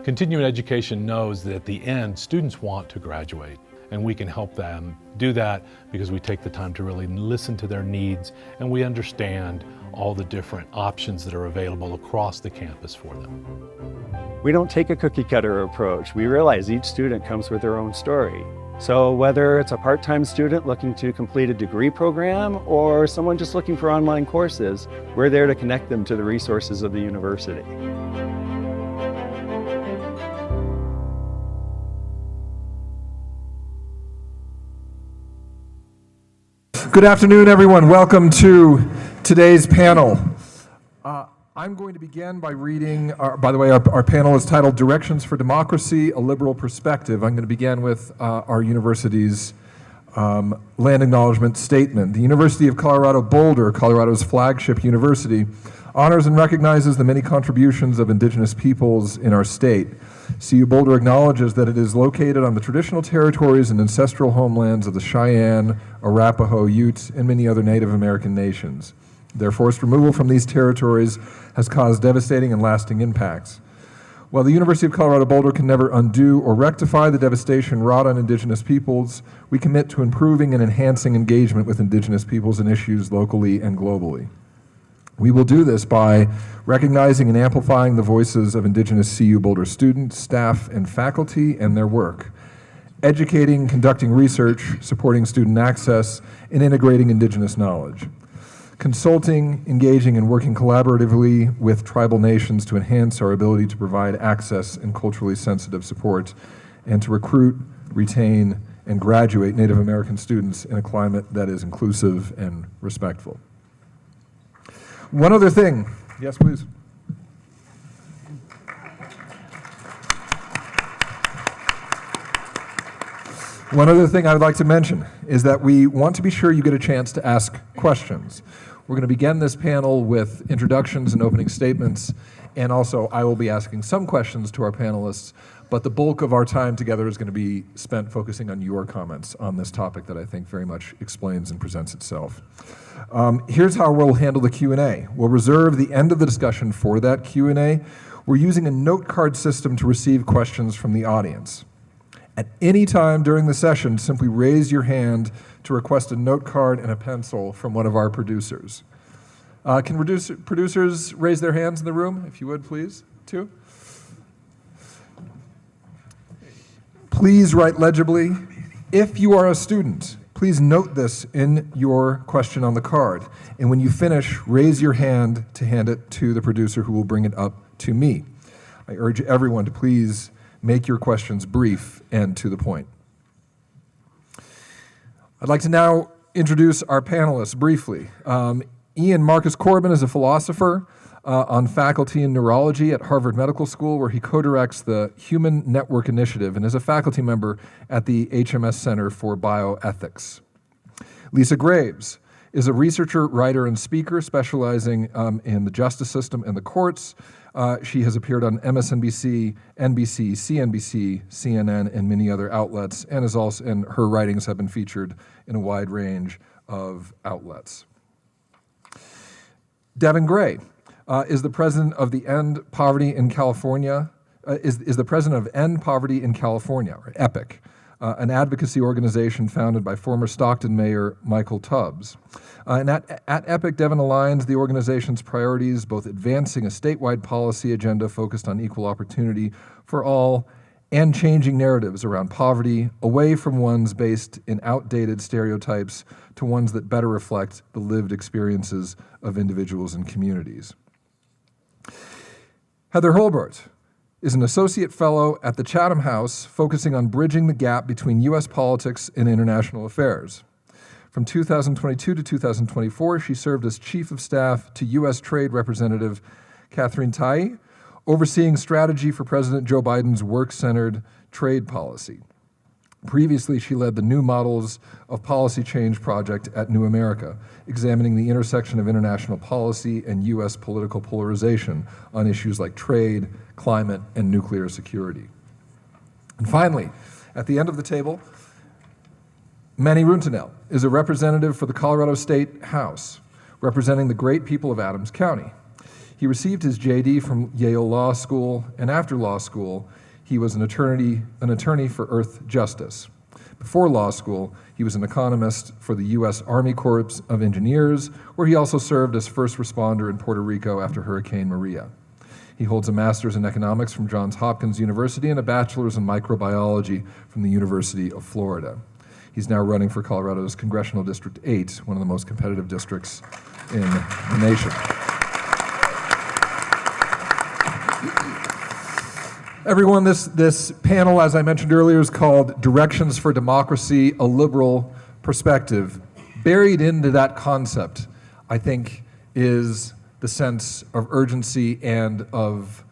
Continuing education knows that at the end, students want to graduate, and we can help them do that because we take the time to really listen to their needs, and we understand all the different options that are available across the campus for them. We don't take a cookie cutter approach. We realize each student comes with their own story. So whether it's a part-time student looking to complete a degree program or someone just looking for online courses, we're there to connect them to the resources of the university. Good afternoon, everyone. Welcome to today's panel. I'm going to begin by reading, by the way, our panel is titled Directions for Democracy, A Liberal Perspective. I'm going to begin with our university's land acknowledgement statement. The University of Colorado Boulder, Colorado's flagship university, honors and recognizes the many contributions of indigenous peoples in our state. CU Boulder acknowledges that it is located on the traditional territories and ancestral homelands of the Cheyenne, Arapaho, Ute, and many other Native American nations. Their forced removal from these territories has caused devastating and lasting impacts. While the University of Colorado Boulder can never undo or rectify the devastation wrought on indigenous peoples, we commit to improving and enhancing engagement with indigenous peoples and issues locally and globally. We will do this by recognizing and amplifying the voices of indigenous CU Boulder students, staff, and faculty and their work, educating, conducting research, supporting student access, and integrating indigenous knowledge, consulting, engaging, and working collaboratively with tribal nations to enhance our ability to provide access and culturally sensitive support, and to recruit, retain, and graduate Native American students in a climate that is inclusive and respectful. One other thing. Yes, please. One other thing I would like to mention is that we want to be sure you get a chance to ask questions. We're going to begin this panel with introductions and opening statements, and also I will be asking some questions to our panelists, but the bulk of our time together is going to be spent focusing on your comments on this topic that I think very much explains and presents itself. Here's how we'll handle the Q&A. We'll reserve the end of the discussion for that Q&A. We're using a note card system to receive questions from the audience. At any time during the session, simply raise your hand to request a note card and a pencil from one of our producers. Can producers raise their hands in the room, if you would, please? Two. Please write legibly. If you are a student, please note this in your question on the card. And when you finish, raise your hand to hand it to the producer who will bring it up to me. I urge everyone to please make your questions brief and to the point. I'd like to now introduce our panelists briefly. Marcus Corbin is a philosopher on faculty in neurology at Harvard Medical School, where he co-directs the Human Network Initiative and is a faculty member at the HMS Center for Bioethics. Lisa Graves is a researcher, writer, and speaker specializing in the justice system and the courts. She has appeared on MSNBC, NBC, CNBC, CNN, and many other outlets, and her writings have been featured in a wide range of outlets. Devon Gray is the president of the End Poverty in California, is the president of End Poverty in California, or EPIC, an advocacy organization founded by former Stockton Mayor Michael Tubbs. And at EPIC, Devon aligns the organization's priorities, both advancing a statewide policy agenda focused on equal opportunity for all and changing narratives around poverty away from ones based in outdated stereotypes to ones that better reflect the lived experiences of individuals and communities. Heather Hurlburt is an associate fellow at the Chatham House focusing on bridging the gap between U.S. politics and international affairs. From 2022 to 2024, she served as Chief of Staff to U.S. Trade Representative Catherine Tai, overseeing strategy for President Joe Biden's work-centered trade policy. Previously, she led the New Models of Policy Change project at New America, examining the intersection of international policy and U.S. political polarization on issues like trade, climate, and nuclear security. And finally, at the end of the table, Manny Rutinel is a representative for the Colorado State House, representing the great people of Adams County. He received his JD from Yale Law School, and after law school, he was an attorney for Earth Justice. Before law school, he was an economist for the U.S. Army Corps of Engineers, where he also served as first responder in Puerto Rico after Hurricane Maria. He holds a master's in economics from Johns Hopkins University and a bachelor's in microbiology from the University of Florida. He's now running for Colorado's Congressional District 8, one of the most competitive districts in the nation. Everyone, this panel, as I mentioned earlier, is called Directions for Democracy, a Liberal Perspective. Buried into that concept, I think, is the sense of urgency and of,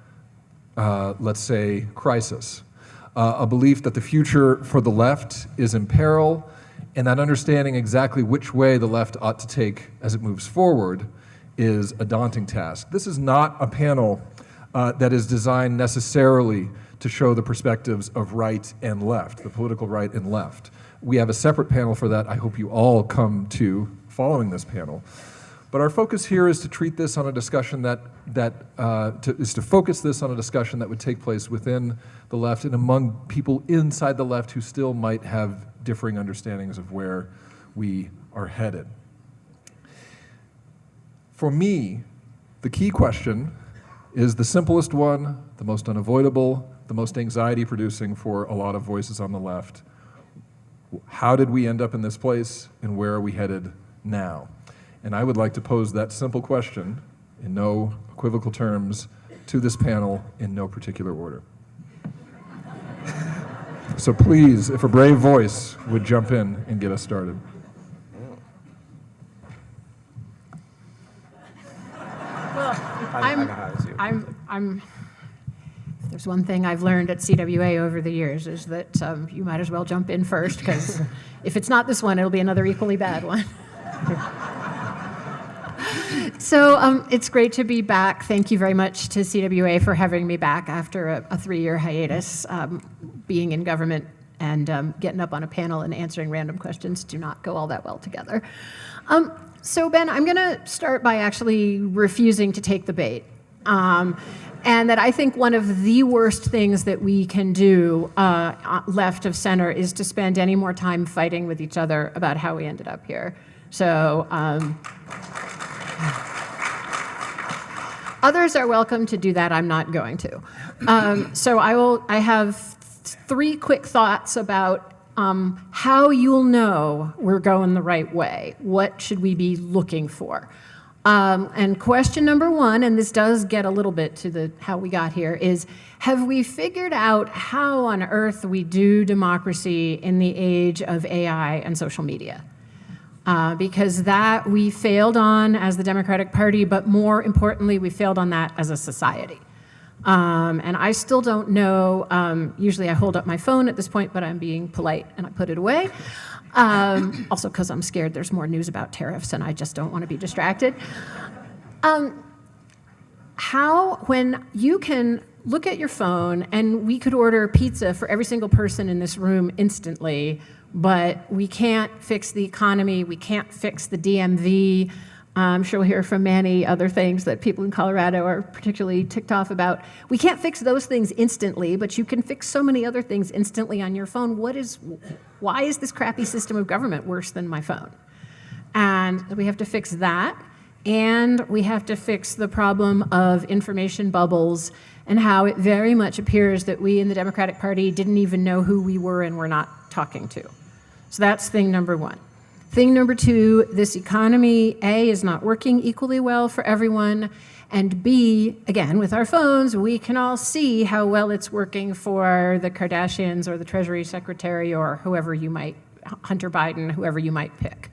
let's say, crisis. A belief that the future for the left is in peril, and that understanding exactly which way the left ought to take as it moves forward is a daunting task. This is not a panel that is designed necessarily to show the perspectives of right and left, the political right and left. We have a separate panel for that I hope you all come to following this panel. But our focus here is to treat this on a discussion to focus this on a discussion that would take place within the left and among people inside the left who still might have differing understandings of where we are headed. For me, the key question is the simplest one, the most unavoidable, the most anxiety-producing for a lot of voices on the left. How did we end up in this place, and where are we headed now? And I would like to pose that simple question in no equivocal terms to this panel in no particular order. So please, if a brave voice would jump in and get us started. There's one thing I've learned at CWA over the years is that you might as well jump in first, because if it's not this one, it'll be another equally bad one. So it's great to be back. Thank you very much to CWA for having me back after a 3-year hiatus. Being in government and getting up on a panel and answering random questions do not go all that well together. So Ben, I'm going to start by actually refusing to take the bait. And that I think one of the worst things that we can do left of center is to spend any more time fighting with each other about how we ended up here. So others are welcome to do that. I'm not going to. So I have 3 quick thoughts about how you'll know we're going the right way. What should we be looking for? And question number 1, and this does get a little bit to how we got here, is have we figured out how on earth we do democracy in the age of AI and social media? Because that we failed on as the Democratic Party, but more importantly, we failed on that as a society. And I still don't know, usually I hold up my phone at this point, but I'm being polite and I put it away. Also because I'm scared there's more news about tariffs and I just don't want to be distracted. When you can look at your phone and we could order pizza for every single person in this room instantly, but we can't fix the economy, we can't fix the DMV. I'm sure we'll hear from Manny other things that people in Colorado are particularly ticked off about. We can't fix those things instantly, but you can fix so many other things instantly on your phone. Why is this crappy system of government worse than my phone? And we have to fix that, and we have to fix the problem of information bubbles and how it very much appears that we in the Democratic Party didn't even know who we were and were not talking to. So that's thing number 1. Thing number 2, this economy, A, is not working equally well for everyone, and B, again, with our phones, we can all see how well it's working for the Kardashians or the Treasury Secretary or whoever you might, Hunter Biden, whoever you might pick.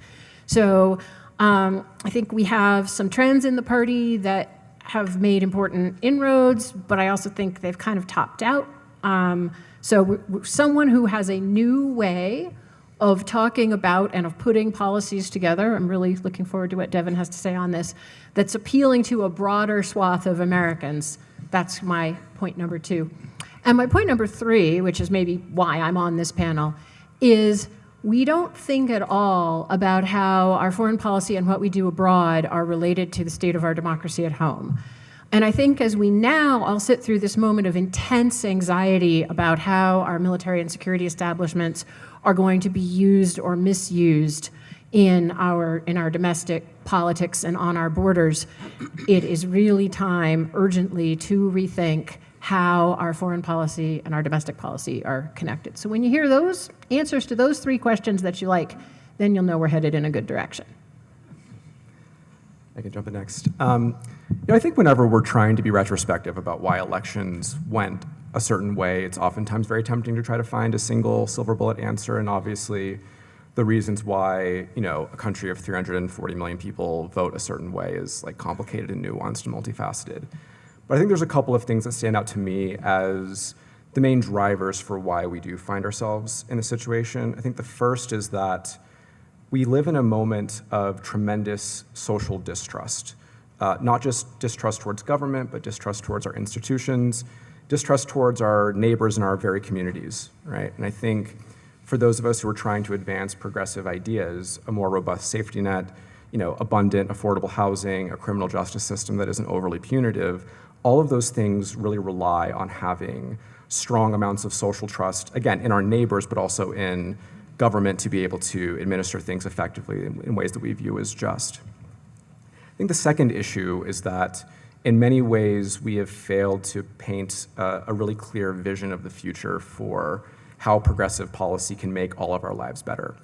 So I think we have some trends in the party that have made important inroads, but I also think they've kind of topped out. So someone who has a new way of talking about and of putting policies together, I'm really looking forward to what Devon has to say on this, that's appealing to a broader swath of Americans. That's my point number 2. And my point number 3, which is maybe why I'm on this panel, is we don't think at all about how our foreign policy and what we do abroad are related to the state of our democracy at home. And I think as we now all sit through this moment of intense anxiety about how our military and security establishments are going to be used or misused in our domestic politics and on our borders, it is really time urgently to rethink how our foreign policy and our domestic policy are connected. So when you hear those answers to those three questions that you like, then you'll know we're headed in a good direction. I can jump in next. I think whenever we're trying to be retrospective about why elections went a certain way, it's oftentimes very tempting to try to find a single silver bullet answer, and obviously the reasons why, a country of 340 million people vote a certain way is like complicated and nuanced and multifaceted. But I think there's a couple of things that stand out to me as the main drivers for why we do find ourselves in a situation. I think the first is that we live in a moment of tremendous social distrust, not just distrust towards government, but distrust towards our institutions, distrust towards our neighbors and our very communities, right? And I think for those of us who are trying to advance progressive ideas, a more robust safety net, abundant, affordable housing, a criminal justice system that isn't overly punitive, all of those things really rely on having strong amounts of social trust, again, in our neighbors, but also in government to be able to administer things effectively in ways that we view as just. I think the second issue is that in many ways we have failed to paint a really clear vision of the future for how progressive policy can make all of our lives better.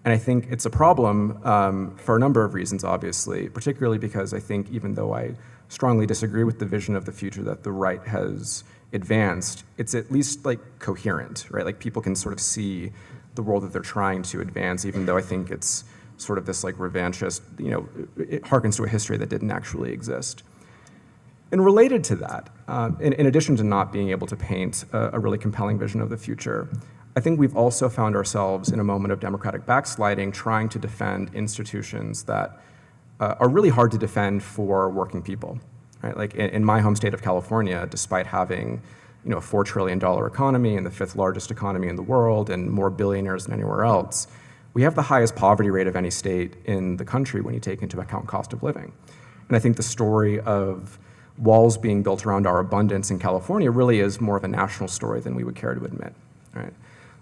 And I think it's a problem for a number of reasons, obviously, particularly because I think even though I strongly disagree with the vision of the future that the right has advanced, it's at least coherent, right? Like people can sort of see the world that they're trying to advance, even though I think it's sort of this revanchist, it harkens to a history that didn't actually exist. And related to that, in addition to not being able to paint a really compelling vision of the future, I think we've also found ourselves in a moment of democratic backsliding, trying to defend institutions that are really hard to defend for working people, right? Like in my home state of California, despite having a $4 trillion economy and the 5th largest economy in the world and more billionaires than anywhere else, we have the highest poverty rate of any state in the country when you take into account cost of living. And I think the story of walls being built around our abundance in California really is more of a national story than we would care to admit, right?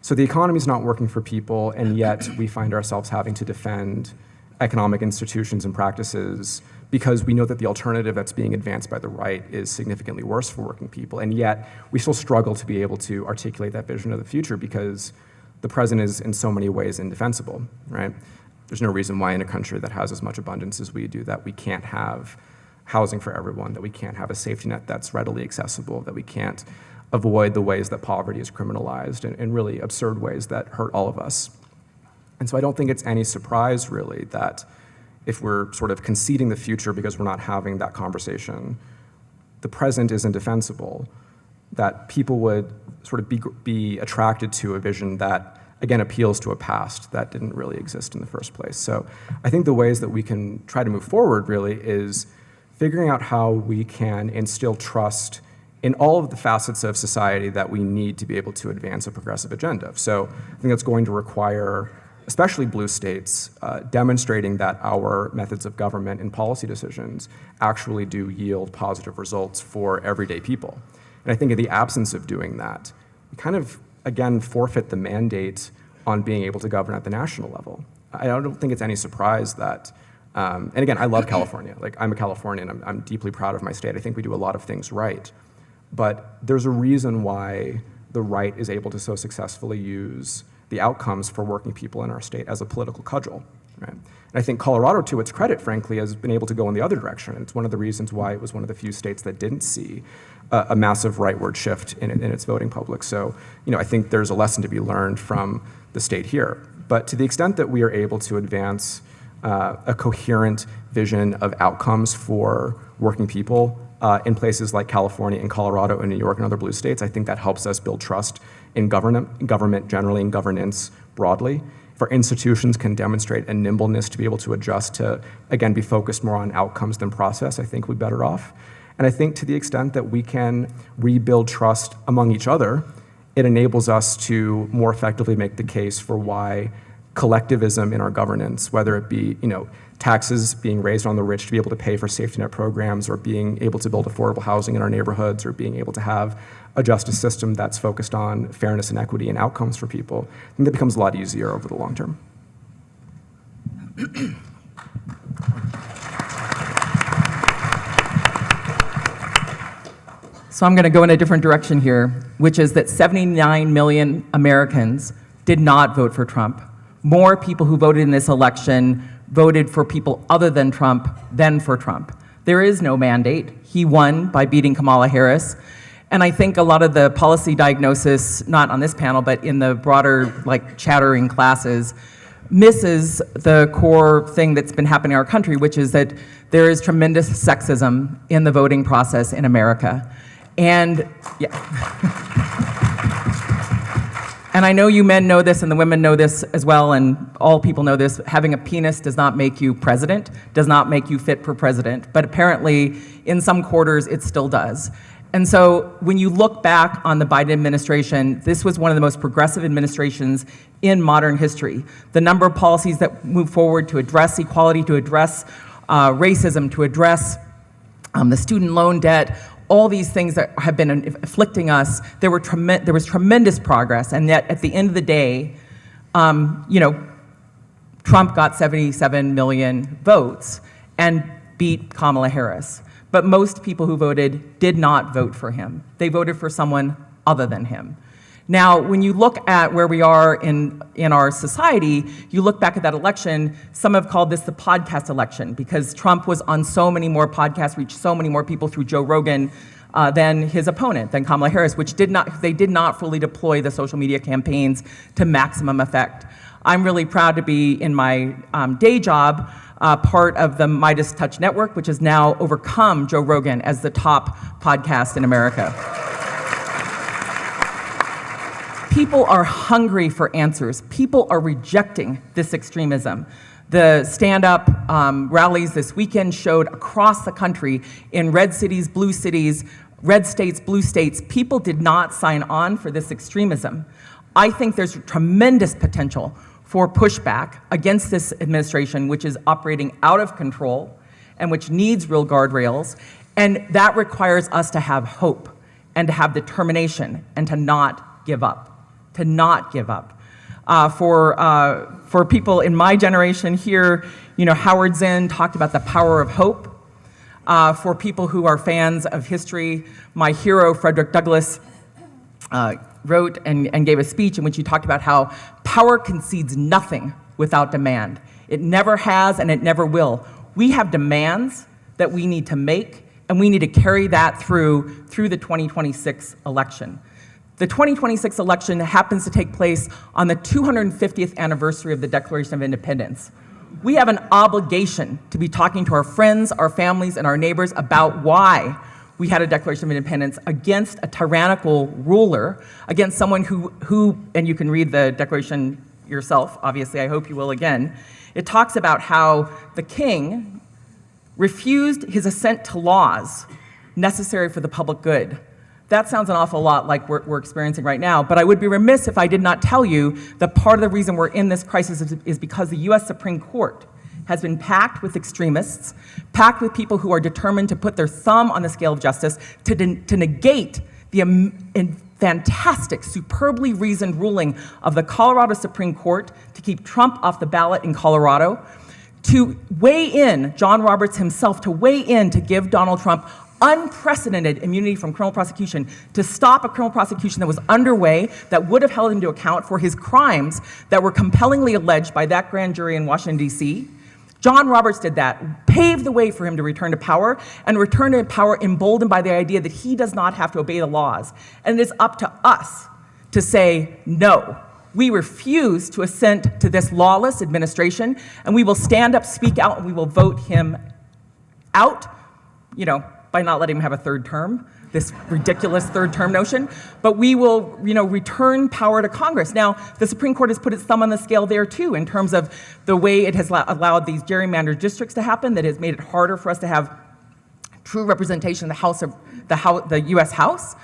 So the economy's not working for people, and yet we find ourselves having to defend economic institutions and practices because we know that the alternative that's being advanced by the right is significantly worse for working people. And yet we still struggle to be able to articulate that vision of the future because the present is in so many ways indefensible, right? There's no reason why in a country that has as much abundance as we do that we can't have housing for everyone, that we can't have a safety net that's readily accessible, that we can't avoid the ways that poverty is criminalized in really absurd ways that hurt all of us. And so I don't think it's any surprise really that if we're sort of conceding the future because we're not having that conversation, the present is indefensible, that people would sort of be attracted to a vision that, again, appeals to a past that didn't really exist in the first place. So I think the ways that we can try to move forward really is figuring out how we can instill trust in all of the facets of society that we need to be able to advance a progressive agenda. So I think that's going to require, especially blue states, demonstrating that our methods of government and policy decisions actually do yield positive results for everyday people. And I think in the absence of doing that, we kind of, again, forfeit the mandate on being able to govern at the national level. I don't think it's any surprise that, and again, I love California. Like, I'm a Californian, I'm deeply proud of my state. I think we do a lot of things right. But there's a reason why the right is able to so successfully use the outcomes for working people in our state as a political cudgel, right? And I think Colorado, to its credit, frankly, has been able to go in the other direction. It's one of the reasons why it was one of the few states that didn't see a massive rightward shift in its voting public. So, I think there's a lesson to be learned from the state here. But to the extent that we are able to advance a coherent vision of outcomes for working people in places like California and Colorado and New York and other blue states, I think that helps us build trust in government generally and governance broadly. If our institutions can demonstrate a nimbleness to be able to adjust to, again, be focused more on outcomes than process, I think we're better off. And I think to the extent that we can rebuild trust among each other, it enables us to more effectively make the case for why collectivism in our governance, whether it be, taxes being raised on the rich to be able to pay for safety net programs, or being able to build affordable housing in our neighborhoods, or being able to have a justice system that's focused on fairness and equity and outcomes for people. I think that becomes a lot easier over the long term. So I'm going to go in a different direction here, which is that 79 million Americans did not vote for Trump. More people who voted in this election voted for people other than Trump than for Trump. There is no mandate. He won by beating Kamala Harris. And I think a lot of the policy diagnosis, not on this panel, but in the broader chattering classes, misses the core thing that's been happening in our country, which is that there is tremendous sexism in the voting process in America. And and I know you men know this and the women know this as well, and all people know this. Having a penis does not make you president, does not make you fit for president, but apparently in some quarters it still does. And so when you look back on the Biden administration, this was one of the most progressive administrations in modern history. The number of policies that moved forward to address equality, to address racism, to address the student loan debt, all these things that have been afflicting us, there was tremendous progress, and yet at the end of the day, Trump got 77 million votes and beat Kamala Harris. But most people who voted did not vote for him. They voted for someone other than him. Now, when you look at where we are in our society, you look back at that election, some have called this the podcast election because Trump was on so many more podcasts, reached so many more people through Joe Rogan than his opponent, than Kamala Harris, which they did not fully deploy the social media campaigns to maximum effect. I'm really proud to be in my day job part of the Midas Touch Network, which has now overcome Joe Rogan as the top podcast in America. People are hungry for answers. People are rejecting this extremism. The stand-up rallies this weekend showed across the country in red cities, blue cities, red states, blue states, people did not sign on for this extremism. I think there's tremendous potential for pushback against this administration, which is operating out of control and which needs real guardrails. And that requires us to have hope and to have determination and to not give up. To not give up. For people in my generation here, Howard Zinn talked about the power of hope. For people who are fans of history, my hero, Frederick Douglass, wrote and gave a speech in which he talked about how power concedes nothing without demand. It never has and it never will. We have demands that we need to make, and we need to carry that through the 2026 election. The 2026 election happens to take place on the 250th anniversary of the Declaration of Independence. We have an obligation to be talking to our friends, our families, and our neighbors about why we had a Declaration of Independence against a tyrannical ruler, against someone who, and you can read the Declaration yourself, obviously, I hope you will again. It talks about how the king refused his assent to laws necessary for the public good. That sounds an awful lot like we're experiencing right now, but I would be remiss if I did not tell you that part of the reason we're in this crisis is because the US Supreme Court has been packed with extremists, packed with people who are determined to put their thumb on the scale of justice, to negate the fantastic, superbly reasoned ruling of the Colorado Supreme Court to keep Trump off the ballot in Colorado, to weigh in, John Roberts himself, to weigh in to give Donald Trump unprecedented immunity from criminal prosecution, to stop a criminal prosecution that was underway that would have held him to account for his crimes that were compellingly alleged by that grand jury in Washington, D.C. John Roberts did that, paved the way for him to return to power, and return to power emboldened by the idea that he does not have to obey the laws. And it is up to us to say, no, we refuse to assent to this lawless administration, and we will stand up, speak out, and we will vote him out, by not letting him have a third term, this ridiculous third term notion, but we will, return power to Congress. Now, the Supreme Court has put its thumb on the scale there too, in terms of the way it has allowed these gerrymandered districts to happen, that has made it harder for us to have true representation in the U.S. House.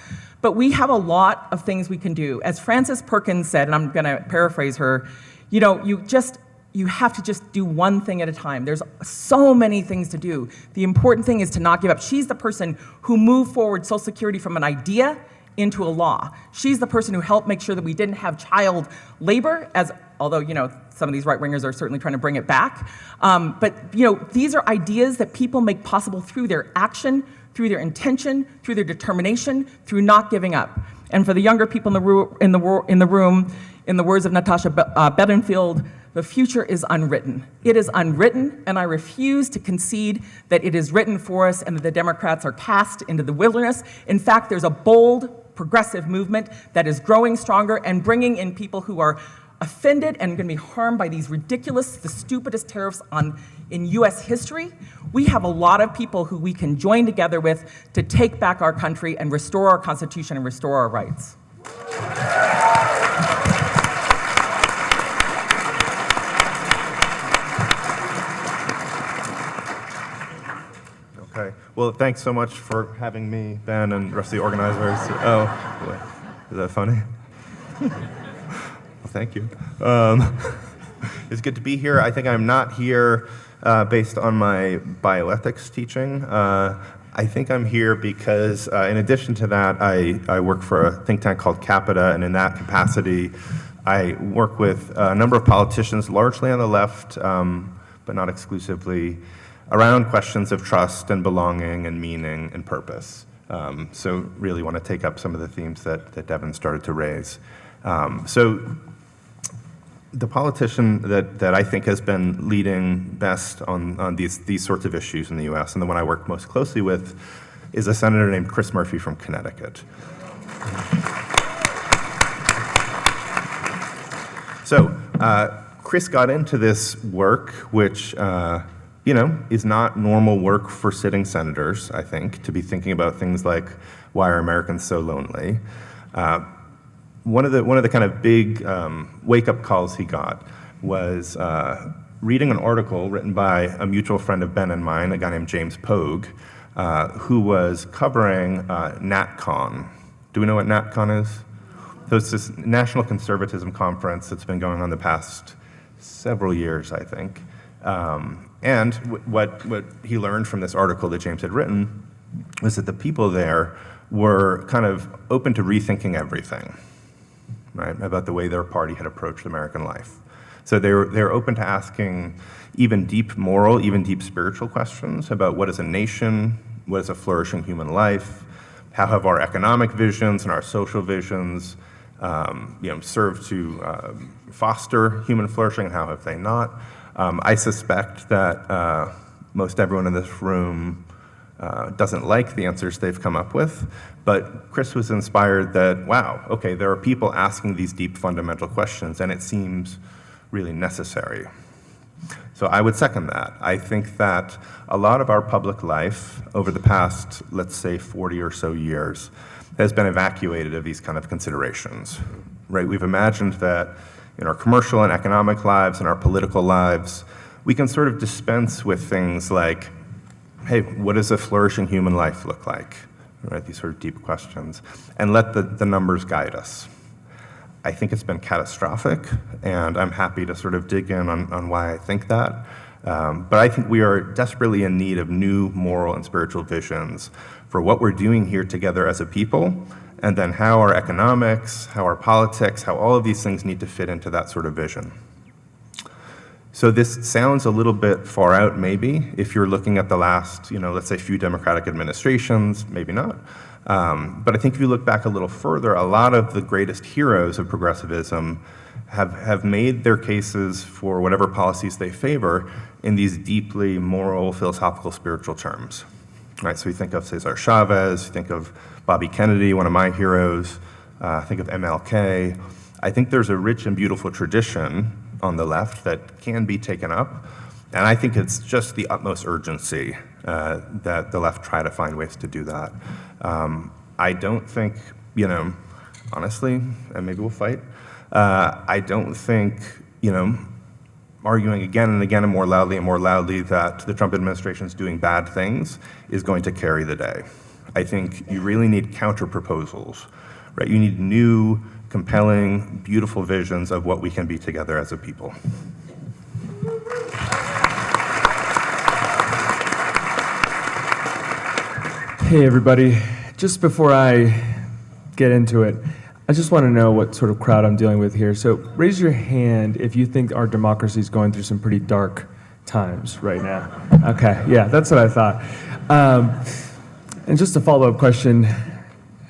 But we have a lot of things we can do. As Frances Perkins said, and I'm going to paraphrase her, you have to just do one thing at a time. There's so many things to do. The important thing is to not give up. She's the person who moved forward Social Security from an idea into a law. She's the person who helped make sure that we didn't have child labor, although some of these right-wingers are certainly trying to bring it back. But these are ideas that people make possible through their action, through their intention, through their determination, through not giving up. And for the younger people in the room, in the words of Natasha Bedingfield, the future is unwritten. It is unwritten, and I refuse to concede that it is written for us and that the Democrats are cast into the wilderness. In fact, there's a bold, progressive movement that is growing stronger and bringing in people who are offended and going to be harmed by these ridiculous, the stupidest tariffs in U.S. history. We have a lot of people who we can join together with to take back our country and restore our Constitution and restore our rights. Okay. Well, thanks so much for having me, Ben, and the rest of the organizers. Oh, boy. Is that funny? Well, thank you. It's good to be here. I think I'm not here based on my bioethics teaching. I think I'm here because, in addition to that, I work for a think tank called Capita, and in that capacity, I work with a number of politicians, largely on the left, but not exclusively, around questions of trust and belonging and meaning and purpose. So really want to take up some of the themes that Devon started to raise. So the politician that I think has been leading best on these sorts of issues in the US, and the one I work most closely with, is a senator named Chris Murphy from Connecticut. So Chris got into this work, which is not normal work for sitting senators, I think, to be thinking about things like, why are Americans so lonely? One of the kind of big wake-up calls he got was reading an article written by a mutual friend of Ben and mine, a guy named James Pogue, who was covering NatCon. Do we know what NatCon is? So it's this National Conservatism Conference that's been going on the past several years, I think. And what he learned from this article that James had written was that the people there were kind of open to rethinking everything, right, about the way their party had approached American life. So they were open to asking even deep moral, even deep spiritual questions about what is a nation, what is a flourishing human life, how have our economic visions and our social visions served to foster human flourishing, and how have they not? I suspect that most everyone in this room doesn't like the answers they've come up with, but Chris was inspired that, wow, okay, there are people asking these deep fundamental questions, and it seems really necessary. So I would second that. I think that a lot of our public life over the past, let's say, 40 or so years has been evacuated of these kind of considerations, right? We've imagined that in our commercial and economic lives and our political lives, we can sort of dispense with things like, hey, what does a flourishing human life look like? Right, these sort of deep questions, and let the numbers guide us. I think it's been catastrophic, and I'm happy to sort of dig in on why I think that. But I think we are desperately in need of new moral and spiritual visions for what we're doing here together as a people, and then how our economics, how our politics, how all of these things need to fit into that sort of vision. So this sounds a little bit far out, maybe, if you're looking at the last, let's say few Democratic administrations, maybe not. But I think if you look back a little further, a lot of the greatest heroes of progressivism have made their cases for whatever policies they favor in these deeply moral, philosophical, spiritual terms. Right, so you think of Cesar Chavez, you think of Bobby Kennedy, one of my heroes, think of MLK. I think there's a rich and beautiful tradition on the left that can be taken up, and I think it's just the utmost urgency that the left try to find ways to do that. I don't think, honestly, and maybe we'll fight, I don't think, arguing again and again and more loudly that the Trump administration is doing bad things is going to carry the day. I think you really need counter proposals, right? You need new compelling, beautiful visions of what we can be together as a people. Hey everybody, just before I get into it, I just want to know what sort of crowd I'm dealing with here. So raise your hand if you think our democracy is going through some pretty dark times right now. Okay, yeah, that's what I thought. And just a follow-up question,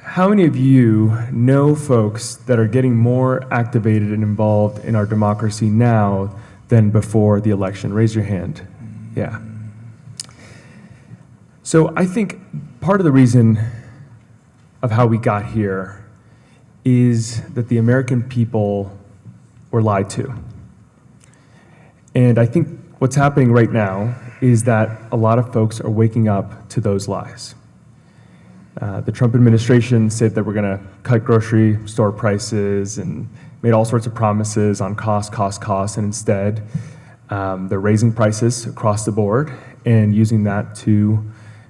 how many of you know folks that are getting more activated and involved in our democracy now than before the election? Raise your hand. Yeah. So I think part of the reason of how we got here is that the American people were lied to. And I think what's happening right now is that a lot of folks are waking up to those lies. The Trump administration said that we're going to cut grocery store prices and made all sorts of promises on cost, and instead they're raising prices across the board and using that to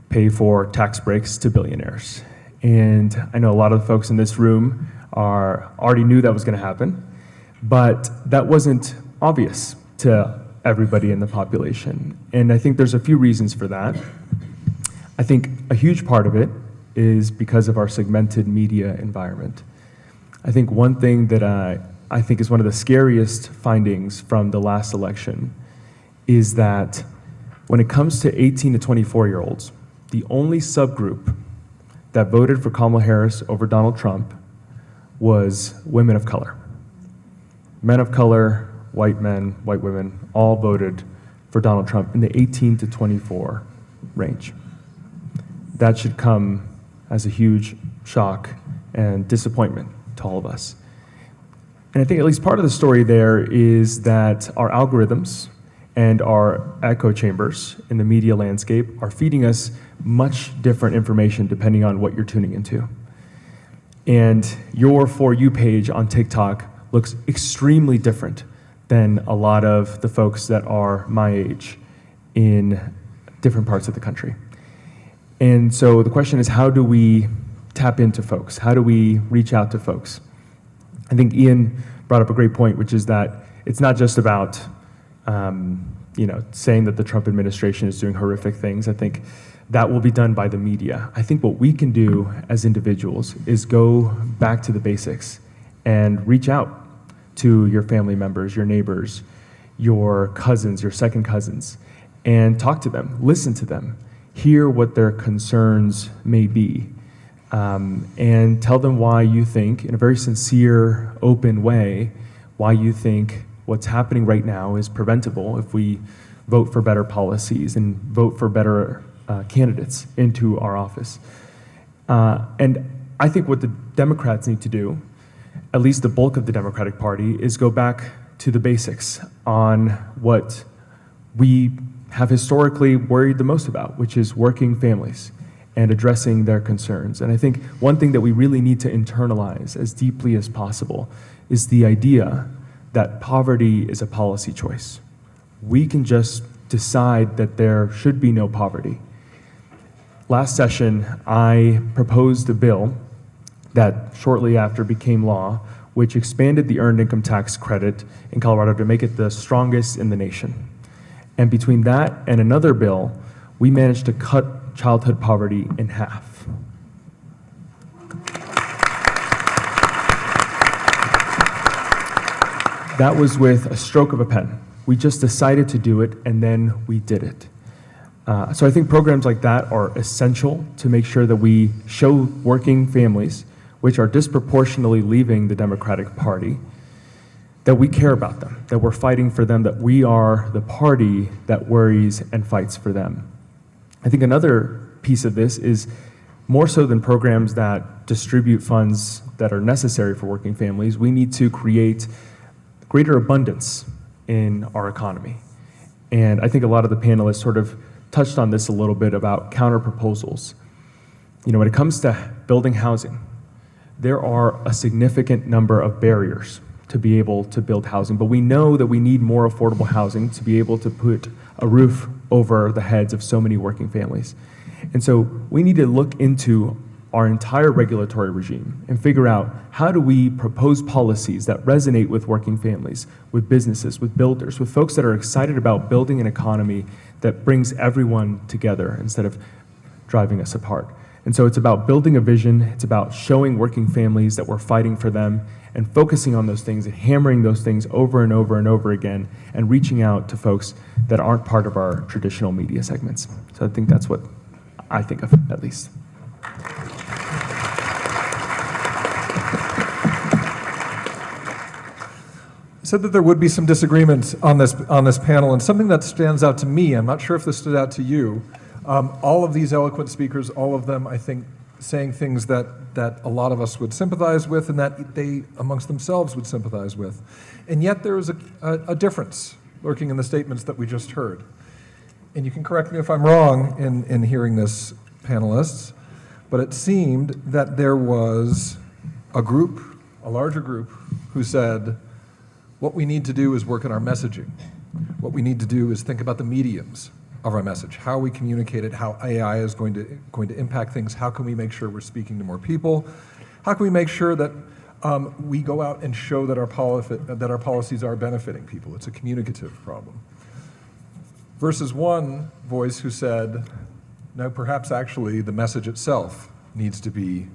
pay for tax breaks to billionaires. And I know a lot of the folks in this room already knew that was going to happen, but that wasn't obvious to everybody in the population. And I think there's a few reasons for that. I think a huge part of it is because of our segmented media environment. I think one thing that I think is one of the scariest findings from the last election is that when it comes to 18 to 24-year-olds, the only subgroup that voted for Kamala Harris over Donald Trump was women of color. Men of color, white men, white women, all voted for Donald Trump in the 18 to 24 range. That should come as a huge shock and disappointment to all of us. And I think at least part of the story there is that our algorithms and our echo chambers in the media landscape are feeding us much different information depending on what you're tuning into. And your For You page on TikTok looks extremely different than a lot of the folks that are my age in different parts of the country. And so the question is, how do we tap into folks? How do we reach out to folks? I think Ian brought up a great point, which is that it's not just about saying that the Trump administration is doing horrific things. I think that will be done by the media. I think what we can do as individuals is go back to the basics and reach out to your family members, your neighbors, your cousins, your second cousins, and talk to them, listen to them, hear what their concerns may be, and tell them why you think, in a very sincere, open way, why you think what's happening right now is preventable if we vote for better policies and vote for better candidates into our office. And I think what the Democrats need to do, at least the bulk of the Democratic Party, is go back to the basics on what we have historically worried the most about, which is working families and addressing their concerns. And I think one thing that we really need to internalize as deeply as possible is the idea that poverty is a policy choice. We can just decide that there should be no poverty. Last session, I proposed a bill that shortly after became law, which expanded the earned income tax credit in Colorado to make it the strongest in the nation. And between that and another bill, we managed to cut childhood poverty in half. That was with a stroke of a pen. We just decided to do it, and then we did it. So I think programs like that are essential to make sure that we show working families, which are disproportionately leaving the Democratic Party, that we care about them, that we're fighting for them, that we are the party that worries and fights for them. I think another piece of this is more so than programs that distribute funds that are necessary for working families, we need to create greater abundance in our economy. And I think a lot of the panelists sort of touched on this a little bit about counter proposals. When it comes to building housing, there are a significant number of barriers to be able to build housing, but we know that we need more affordable housing to be able to put a roof over the heads of so many working families. And so we need to look into our entire regulatory regime and figure out how do we propose policies that resonate with working families, with businesses, with builders, with folks that are excited about building an economy that brings everyone together instead of driving us apart. And so it's about building a vision, it's about showing working families that we're fighting for them and focusing on those things and hammering those things over and over and over again and reaching out to folks that aren't part of our traditional media segments. So I think that's what I think of, at least. Said that there would be some disagreements on this panel, and something that stands out to me, I'm not sure if this stood out to you, all of these eloquent speakers, all of them, I think, saying things that a lot of us would sympathize with and that they, amongst themselves, would sympathize with. And yet there is a difference lurking in the statements that we just heard. And you can correct me if I'm wrong in hearing this, panelists, but it seemed that there was a group, a larger group, who said, what we need to do is work on our messaging. What we need to do is think about the mediums of our message, how we communicate it, how AI is going to impact things, how can we make sure we're speaking to more people, how can we make sure that we go out and show that our policies are benefiting people. It's a communicative problem. Versus one voice who said, no, perhaps actually the message itself needs to be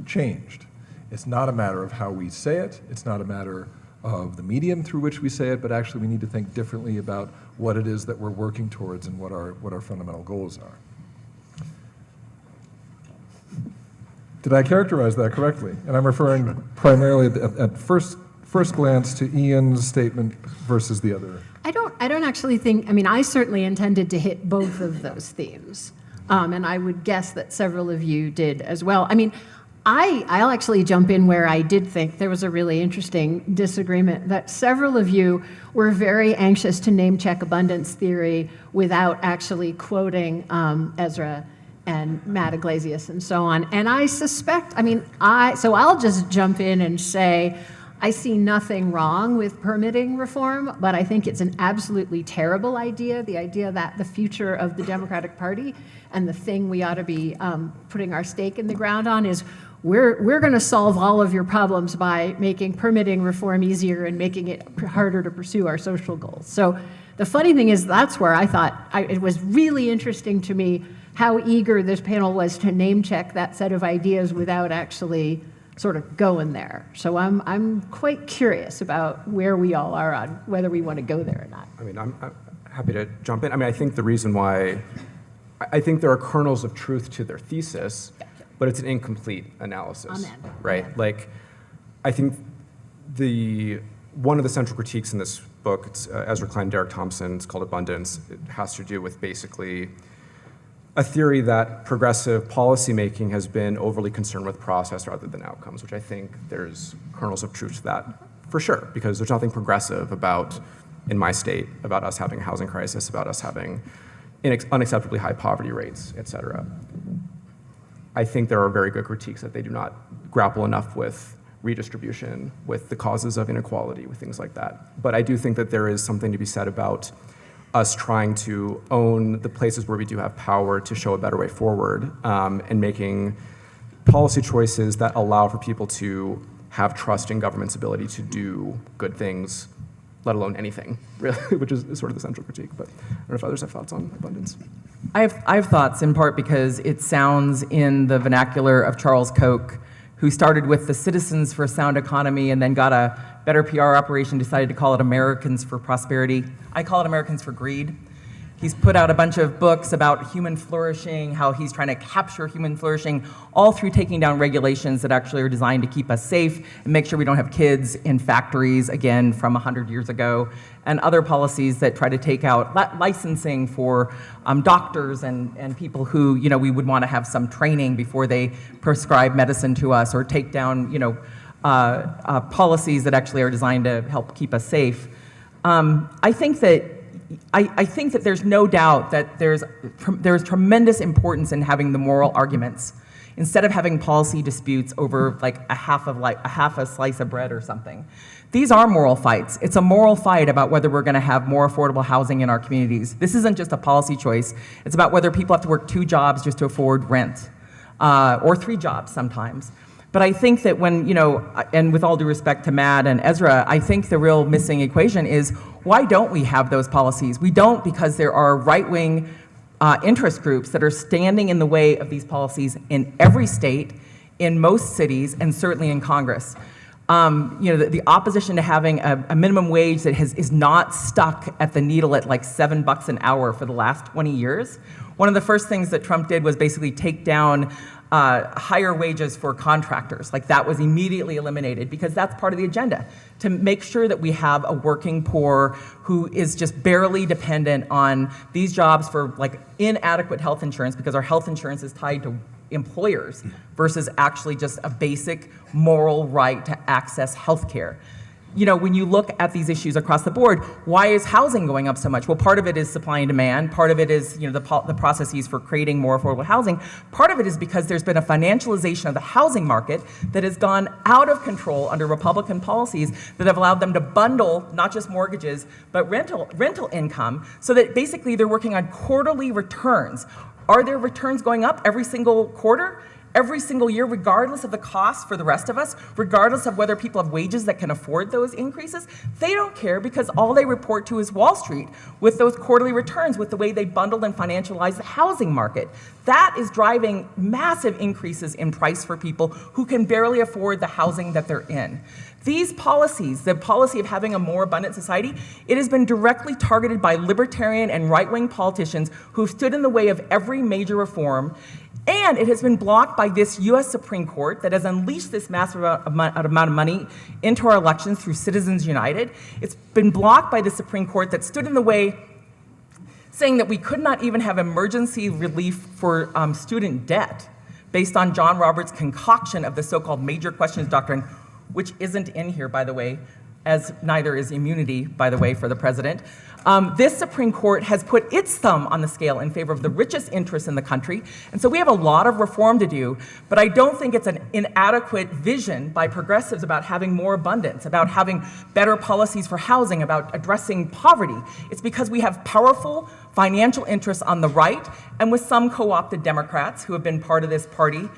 changed. It's not a matter of how we say it, it's not a matter of the medium through which we say it, but actually we need to think differently about what it is that we're working towards and what our fundamental goals are. Did I characterize that correctly? And I'm referring primarily at first glance to Ian's statement versus the other. I don't actually think, I mean, I certainly intended to hit both of those themes. And I would guess that several of you did as well. I mean, I'll actually jump in where I did think there was a really interesting disagreement, that several of you were very anxious to name check abundance theory without actually quoting Ezra and Matt Iglesias and so on. And I suspect, so I'll just jump in and say, I see nothing wrong with permitting reform, but I think it's an absolutely terrible idea, the idea that the future of the Democratic Party and the thing we ought to be putting our stake in the ground on is we're going to solve all of your problems by making permitting reform easier and making it harder to pursue our social goals. So the funny thing is that's where I thought it was really interesting to me how eager this panel was to name check that set of ideas without actually sort of going there. So I'm quite curious about where we all are on whether we want to go there or not. I mean, I'm happy to jump in. I mean, I think the reason why, I think there are kernels of truth to their thesis, but it's an incomplete analysis, Amen. right? Amen. Like, I think one of the central critiques in this book, it's Ezra Klein, Derek Thompson, it's called Abundance. It has to do with basically a theory that progressive policymaking has been overly concerned with process rather than outcomes, which I think there's kernels of truth to that for sure, because there's nothing progressive about, in my state, about us having a housing crisis, about us having unacceptably high poverty rates, et cetera. I think there are very good critiques that they do not grapple enough with redistribution, with the causes of inequality, with things like that. But I do think that there is something to be said about us trying to own the places where we do have power to show a better way forward, and making policy choices that allow for people to have trust in government's ability to do good things, let alone anything, really, which is sort of the central critique. But I don't know if others have thoughts on abundance. I have thoughts, in part because it sounds in the vernacular of Charles Koch, who started with the Citizens for a Sound Economy and then got a better PR operation, decided to call it Americans for Prosperity. I call it Americans for Greed. He's put out a bunch of books about human flourishing, how he's trying to capture human flourishing, all through taking down regulations that actually are designed to keep us safe and make sure we don't have kids in factories, again, from 100 years ago, and other policies that try to take out licensing for doctors and people who, we would want to have some training before they prescribe medicine to us, or take down, policies that actually are designed to help keep us safe. I think that there's no doubt that there's tremendous importance in having the moral arguments instead of having policy disputes over like a half a slice of bread or something. These are moral fights. It's a moral fight about whether we're going to have more affordable housing in our communities. This isn't just a policy choice. It's about whether people have to work 2 jobs just to afford rent. or 3 jobs sometimes. But I think that when, and with all due respect to Matt and Ezra, I think the real missing equation is, why don't we have those policies? We don't because there are right-wing interest groups that are standing in the way of these policies in every state, in most cities, and certainly in Congress. The opposition to having a minimum wage that is not stuck at the needle at like $7 an hour for the last 20 years. One of the first things that Trump did was basically take down higher wages for contractors. Like, that was immediately eliminated because that's part of the agenda, to make sure that we have a working poor who is just barely dependent on these jobs for like inadequate health insurance, because our health insurance is tied to employers versus actually just a basic moral right to access health care. When you look at these issues across the board, why is housing going up so much? Well, part of it is supply and demand. Part of it is, the processes for creating more affordable housing. Part of it is because there's been a financialization of the housing market that has gone out of control under Republican policies that have allowed them to bundle not just mortgages, but rental income, so that basically they're working on quarterly returns. Are their returns going up every single quarter? Every single year, regardless of the cost for the rest of us, regardless of whether people have wages that can afford those increases? They don't care, because all they report to is Wall Street with those quarterly returns, with the way they bundled and financialized the housing market. That is driving massive increases in price for people who can barely afford the housing that they're in. These policies, the policy of having a more abundant society, it has been directly targeted by libertarian and right-wing politicians who've stood in the way of every major reform. And it has been blocked by this U.S. Supreme Court that has unleashed this massive amount of money into our elections through Citizens United. It's been blocked by the Supreme Court that stood in the way, saying that we could not even have emergency relief for student debt based on John Roberts' concoction of the so-called major questions doctrine, which isn't in here, by the way, as neither is immunity, by the way, for the president. This Supreme Court has put its thumb on the scale in favor of the richest interests in the country. And so we have a lot of reform to do, but I don't think it's an inadequate vision by progressives about having more abundance, about having better policies for housing, about addressing poverty. It's because we have powerful financial interests on the right, and with some co-opted Democrats who have been part of this party,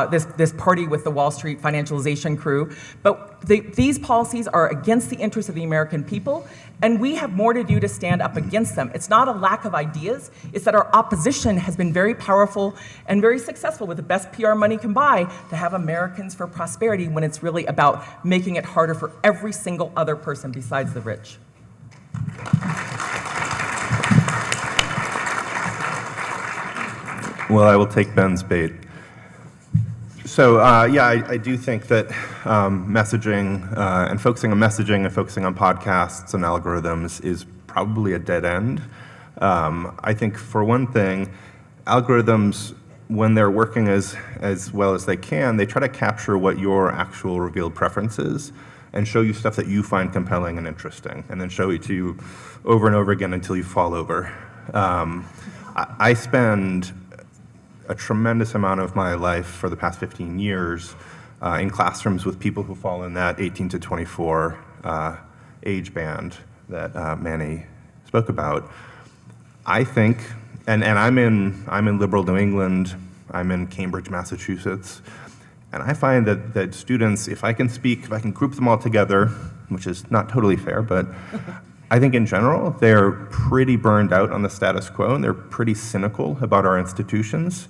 this party with the Wall Street financialization crew. But these policies are against the interests of the American people, and we have more to do to stand up against them. It's not a lack of ideas, it's that our opposition has been very powerful and very successful, with the best PR money can buy, to have Americans for prosperity, when it's really about making it harder for every single other person besides the rich. Well, I will take Ben's bait. So, I do think that messaging and focusing on messaging and focusing on podcasts and algorithms is probably a dead end. I think, for one thing, algorithms, when they're working as well as they can, they try to capture what your actual revealed preference is and show you stuff that you find compelling and interesting, and then show it to you over and over again until you fall over. I spend a tremendous amount of my life for the past 15 years in classrooms with people who fall in that 18 to 24 age band that Manny spoke about. I think, and I'm in liberal New England, I'm in Cambridge, Massachusetts, and I find that students, if I can group them all together, which is not totally fair, but I think in general, they're pretty burned out on the status quo, and they're pretty cynical about our institutions.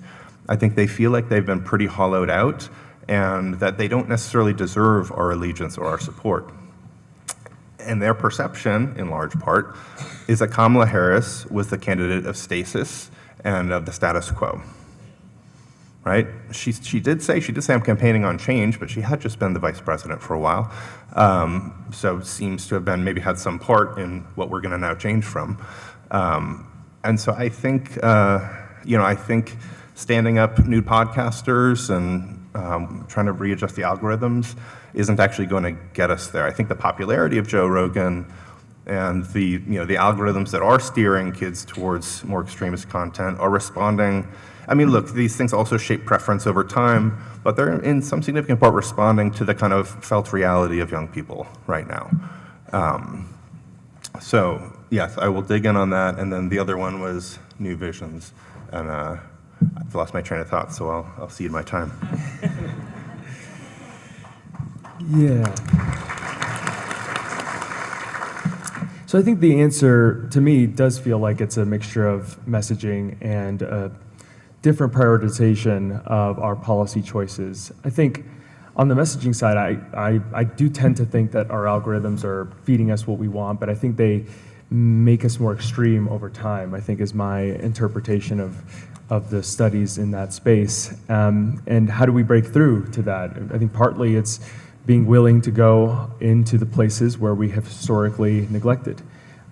I think they feel like they've been pretty hollowed out, and that they don't necessarily deserve our allegiance or our support. And their perception, in large part, is that Kamala Harris was the candidate of stasis and of the status quo. Right? She did say I'm campaigning on change, but she had just been the vice president for a while. So seems to have maybe had some part in what we're going to now change from. And so I think, I think standing up new podcasters and trying to readjust the algorithms isn't actually going to get us there. I think the popularity of Joe Rogan and the algorithms that are steering kids towards more extremist content are responding. I mean, look, these things also shape preference over time, but they're in some significant part responding to the kind of felt reality of young people right now. So yes, I will dig in on that. And then the other one was New Visions. And I've lost my train of thought, so I'll cede my time. Yeah. So I think the answer to me does feel like it's a mixture of messaging and a different prioritization of our policy choices. I think on the messaging side, I do tend to think that our algorithms are feeding us what we want, but I think they make us more extreme over time, I think is my interpretation of the studies in that space. And how do we break through to that? I think partly it's being willing to go into the places where we have historically neglected.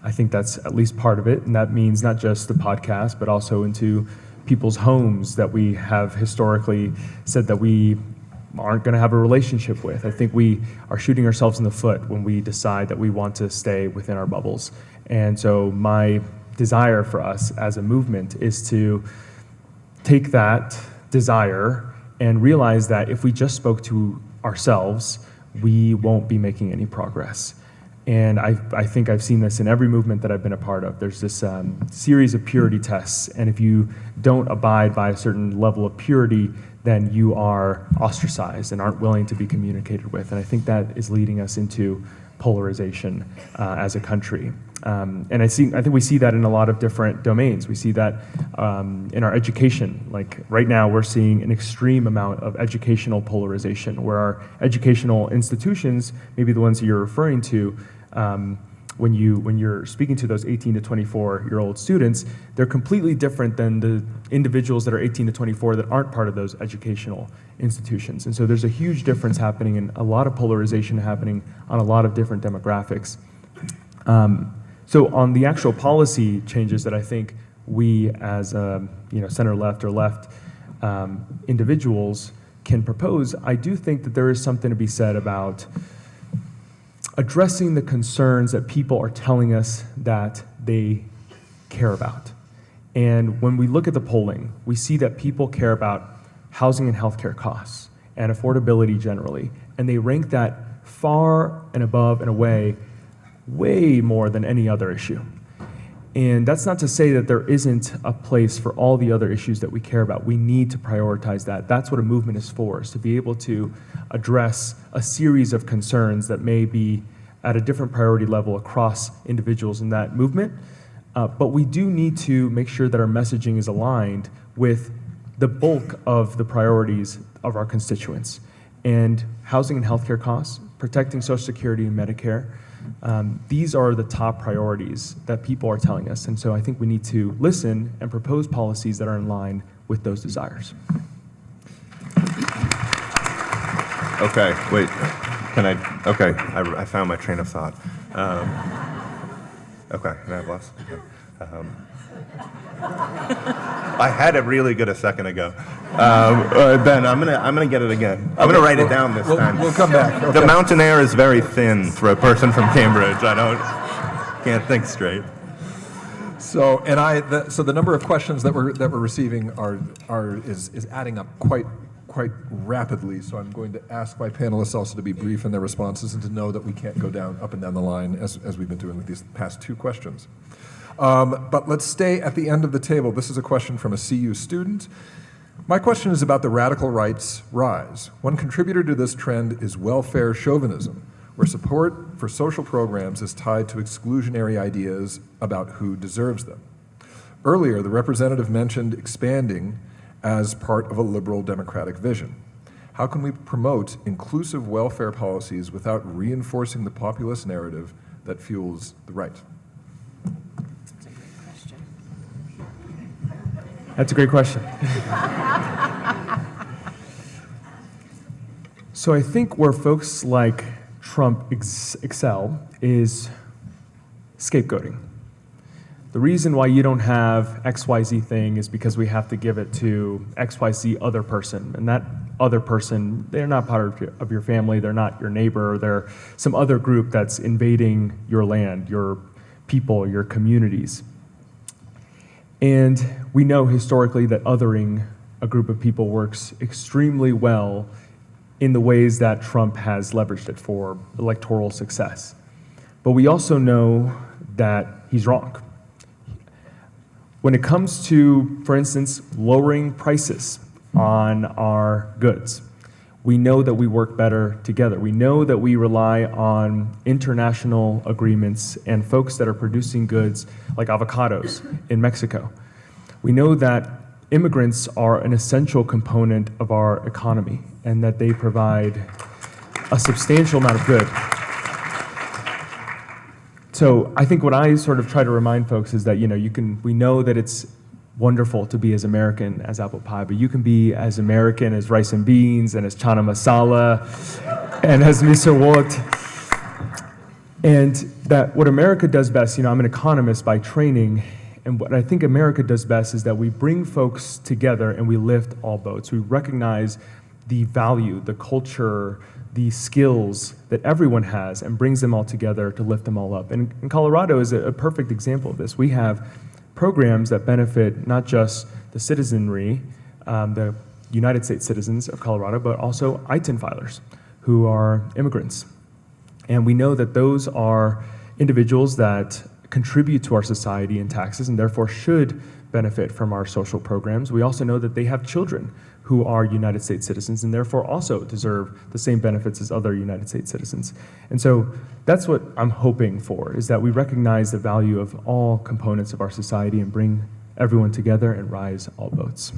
I think that's at least part of it, and that means not just the podcast, but also into people's homes that we have historically said that we aren't going to have a relationship with. I think we are shooting ourselves in the foot when we decide that we want to stay within our bubbles. And so my desire for us as a movement is to take that desire and realize that if we just spoke to ourselves, we won't be making any progress. And I think I've seen this in every movement that I've been a part of. There's this series of purity tests, and if you don't abide by a certain level of purity, then you are ostracized and aren't willing to be communicated with. And I think that is leading us into polarization as a country. And I think we see that in a lot of different domains. We see that in our education. Like right now, we're seeing an extreme amount of educational polarization, where our educational institutions, maybe the ones that you're referring to, when you're speaking to those 18 to 24-year-old students, they're completely different than the individuals that are 18 to 24 that aren't part of those educational institutions. And so there's a huge difference happening and a lot of polarization happening on a lot of different demographics. So on the actual policy changes that I think we as center left or left individuals can propose, I do think that there is something to be said about addressing the concerns that people are telling us that they care about. And when we look at the polling, we see that people care about housing and healthcare costs and affordability generally, and they rank that far and above and away way more than any other issue. And that's not to say that there isn't a place for all the other issues that we care about. We need to prioritize that. That's what a movement is for, is to be able to address a series of concerns that may be at a different priority level across individuals in that movement. But we do need to make sure that our messaging is aligned with the bulk of the priorities of our constituents. And housing and healthcare costs, protecting Social Security and Medicare, these are the top priorities that people are telling us. And so I think we need to listen and propose policies that are in line with those desires. Okay, wait, I found my train of thought. Okay, can I have less? Okay. I had it really good a second ago. Ben, I'm gonna get it again. I'm gonna write it down this time. We'll come back. Okay. The mountain air is very thin for a person from Cambridge. Can't think straight. So the number of questions that we're receiving is adding up quite rapidly. So I'm going to ask my panelists also to be brief in their responses and to know that we can't go up and down the line as we've been doing with these past two questions. But let's stay at the end of the table. This is a question from a CU student. My question is about the radical right's rise. One contributor to this trend is welfare chauvinism, where support for social programs is tied to exclusionary ideas about who deserves them. Earlier, the representative mentioned expanding as part of a liberal democratic vision. How can we promote inclusive welfare policies without reinforcing the populist narrative that fuels the right? That's a great question. So I think where folks like Trump excel is scapegoating. The reason why you don't have XYZ thing is because we have to give it to XYZ other person. And that other person, they're not part of your family, they're not your neighbor, they're some other group that's invading your land, your people, your communities. And we know historically that othering a group of people works extremely well in the ways that Trump has leveraged it for electoral success. But we also know that he's wrong. When it comes to, for instance, lowering prices on our goods, we know that we work better together. We know that we rely on international agreements and folks that are producing goods like avocados in Mexico. We know that immigrants are an essential component of our economy and that they provide a substantial amount of good. So I think what I sort of try to remind folks is that, we know that it's wonderful to be as American as apple pie, but you can be as American as rice and beans and as chana masala and as miso wort. And that what America does best, I'm an economist by training, and what I think America does best is that we bring folks together and we lift all boats. We recognize the value, the culture, the skills that everyone has and brings them all together to lift them all up. And Colorado is a perfect example of this. We have programs that benefit not just the citizenry, the United States citizens of Colorado, but also ITIN filers who are immigrants. And we know that those are individuals that contribute to our society in taxes and therefore should benefit from our social programs. We also know that they have children who are United States citizens and therefore also deserve the same benefits as other United States citizens. And so that's what I'm hoping for, is that we recognize the value of all components of our society and bring everyone together and rise all boats.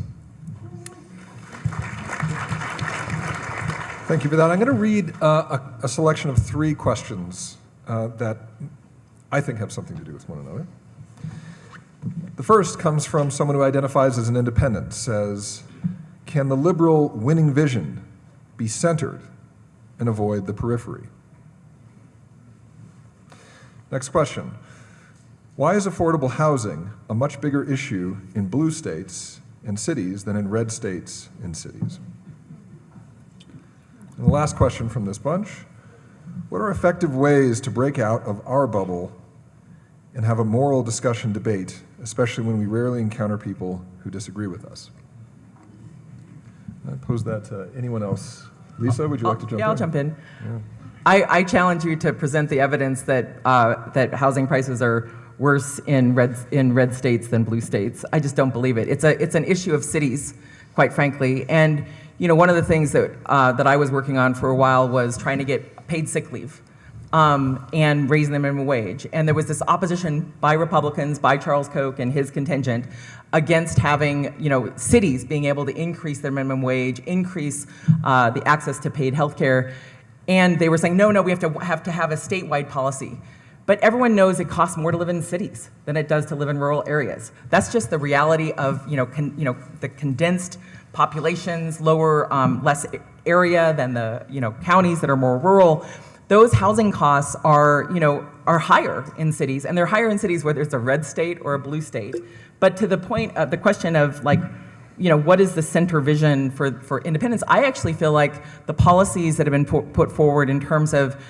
Thank you for that. I'm going to read a selection of 3 questions that I think have something to do with one another. The first comes from someone who identifies as an independent, says, can the liberal winning vision be centered and avoid the periphery? Next question. Why is affordable housing a much bigger issue in blue states and cities than in red states and cities? And the last question from this bunch. What are effective ways to break out of our bubble and have a moral discussion debate, especially when we rarely encounter people who disagree with us? I pose that to anyone else. Lisa, would you like to jump in? Yeah, I'll jump in. Yeah. I challenge you to present the evidence that that housing prices are worse in red states than blue states. I just don't believe it. It's an issue of cities, quite frankly. And one of the things that that I was working on for a while was trying to get paid sick leave. And raising the minimum wage. And there was this opposition by Republicans, by Charles Koch and his contingent, against having cities being able to increase their minimum wage, increase the access to paid health care. And they were saying, no, we have to have a statewide policy. But everyone knows it costs more to live in cities than it does to live in rural areas. That's just the reality of the condensed populations, less area than the counties that are more rural. Those housing costs are higher in cities, and they're higher in cities whether it's a red state or a blue state. But to the point of the question of what is the center vision for independence? I actually feel like the policies that have been put forward in terms of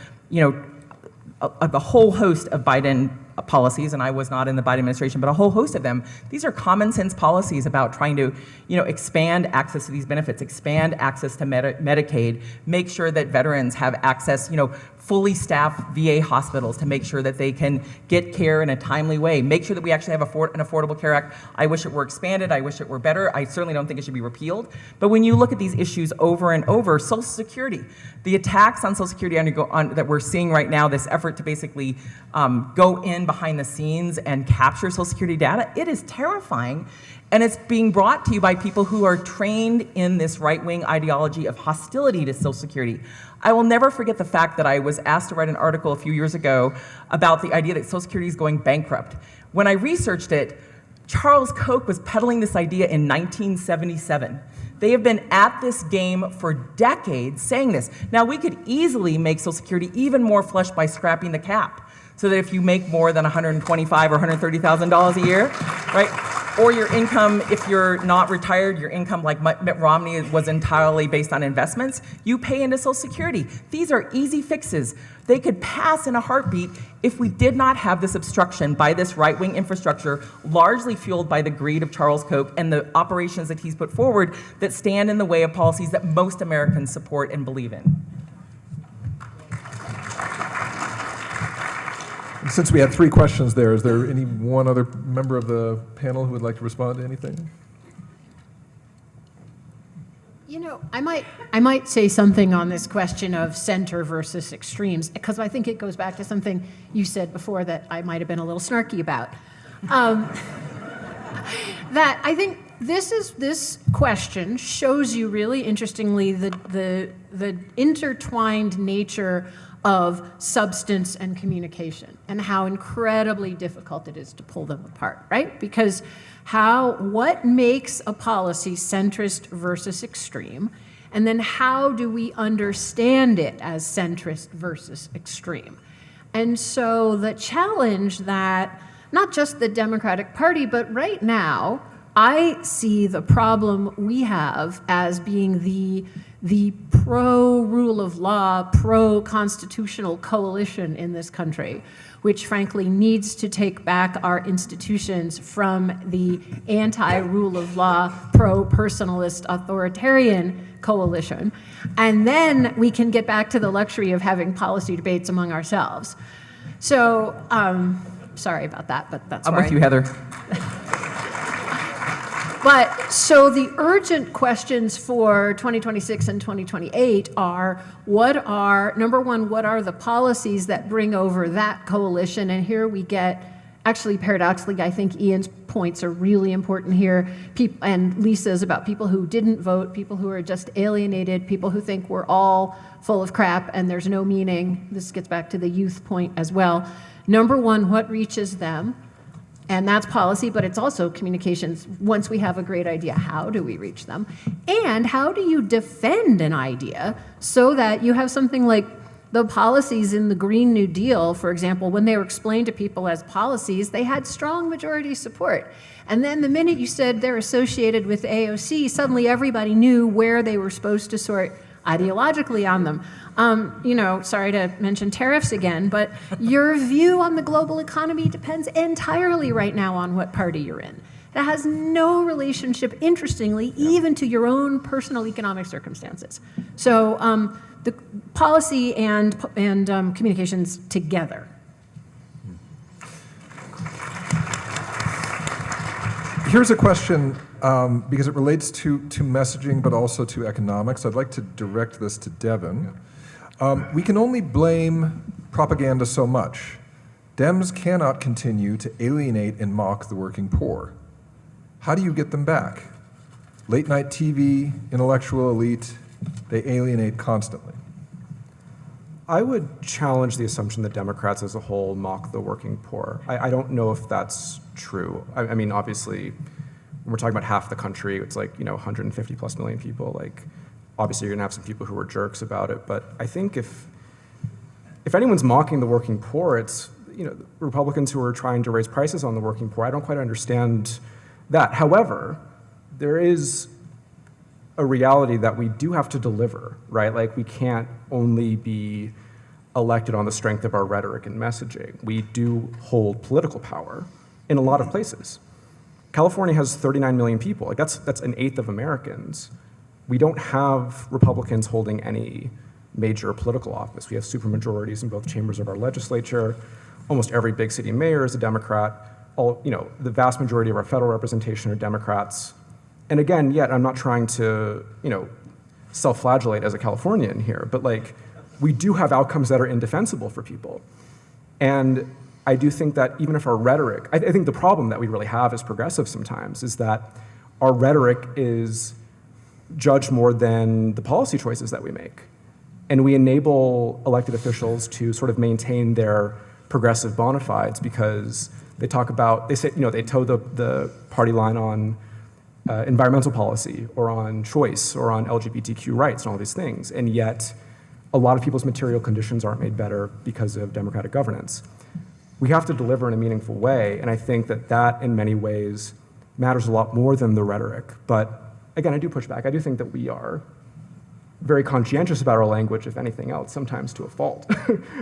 a whole host of Biden policies, and I was not in the Biden administration, but a whole host of them. These are common sense policies about trying to, expand access to these benefits, expand access to Medicaid, make sure that veterans have access, fully staffed VA hospitals to make sure that they can get care in a timely way, make sure that we actually have an Affordable Care Act. I wish it were expanded. I wish it were better. I certainly don't think it should be repealed. But when you look at these issues over and over, Social Security, the attacks on Social Security that we're seeing right now, this effort to basically go in behind the scenes and capture Social Security data, it is terrifying. And it's being brought to you by people who are trained in this right-wing ideology of hostility to Social Security. I will never forget the fact that I was asked to write an article a few years ago about the idea that Social Security is going bankrupt. When I researched it, Charles Koch was peddling this idea in 1977. They have been at this game for decades saying this. Now, we could easily make Social Security even more flush by scrapping the cap, so that if you make more than $125,000 or $130,000 a year, right? Or your income, if you're not retired, your income, like Mitt Romney, was entirely based on investments, you pay into Social Security. These are easy fixes. They could pass in a heartbeat if we did not have this obstruction by this right-wing infrastructure, largely fueled by the greed of Charles Koch and the operations that he's put forward that stand in the way of policies that most Americans support and believe in. Since we had 3 questions there, is there any one other member of the panel who would like to respond to anything? You know, I might say something on this question of center versus extremes, because I think it goes back to something you said before that I might have been a little snarky about. That I think this question shows you really interestingly the intertwined nature of substance and communication, and how incredibly difficult it is to pull them apart, right? Because what makes a policy centrist versus extreme, and then how do we understand it as centrist versus extreme? And so the challenge that not just the Democratic Party, but right now, I see the problem we have as being the pro-rule of law, pro-constitutional coalition in this country, which frankly needs to take back our institutions from the anti-rule of law, pro-personalist authoritarian coalition. And then we can get back to the luxury of having policy debates among ourselves. So, sorry about that, but that's I'm with you, Heather. But so the urgent questions for 2026 and 2028 are, number one, what are the policies that bring over that coalition? And here we get, actually paradoxically, I think Ian's points are really important here, and Lisa's about people who didn't vote, people who are just alienated, people who think we're all full of crap and there's no meaning. This gets back to the youth point as well. Number one, what reaches them? And that's policy, but it's also communications. Once we have a great idea, how do we reach them? And how do you defend an idea so that you have something like the policies in the Green New Deal, for example, when they were explained to people as policies, they had strong majority support. And then the minute you said they're associated with AOC, suddenly everybody knew where they were supposed to sort ideologically on them. Sorry to mention tariffs again, but your view on the global economy depends entirely right now on what party you're in. That has no relationship, interestingly, even to your own personal economic circumstances. So the policy and communications together. Here's a question, because it relates to messaging, but also to economics. I'd like to direct this to Devon. We can only blame propaganda so much. Dems cannot continue to alienate and mock the working poor. How do you get them back? Late night TV, intellectual elite, they alienate constantly. I would challenge the assumption that Democrats as a whole mock the working poor. I don't know if that's true. I mean, obviously, when we're talking about half the country, it's like, 150 plus million people. Like, obviously, you're gonna have some people who are jerks about it. But I think if anyone's mocking the working poor, it's Republicans who are trying to raise prices on the working poor. I don't quite understand that. However, there is a reality that we do have to deliver, right? Like, we can't only be elected on the strength of our rhetoric and messaging. We do hold political power in a lot of places. California has 39 million people. Like, that's an eighth of Americans. We don't have Republicans holding any major political office. We have supermajorities in both chambers of our legislature. Almost every big city mayor is a Democrat. The vast majority of our federal representation are Democrats. And again, yet I'm not trying to, self-flagellate as a Californian here, but like, we do have outcomes that are indefensible for people. And I do think that even if our rhetoric, I think the problem that we really have as progressives sometimes is that our rhetoric is judged more than the policy choices that we make. And we enable elected officials to sort of maintain their progressive bona fides because they talk about, they say, they toe the party line on environmental policy or on choice or on LGBTQ rights and all these things. And yet, a lot of people's material conditions aren't made better because of democratic governance. We have to deliver in a meaningful way, and I think that in many ways matters a lot more than the rhetoric. But again, I do push back. I do think that we are very conscientious about our language, if anything else, sometimes to a fault,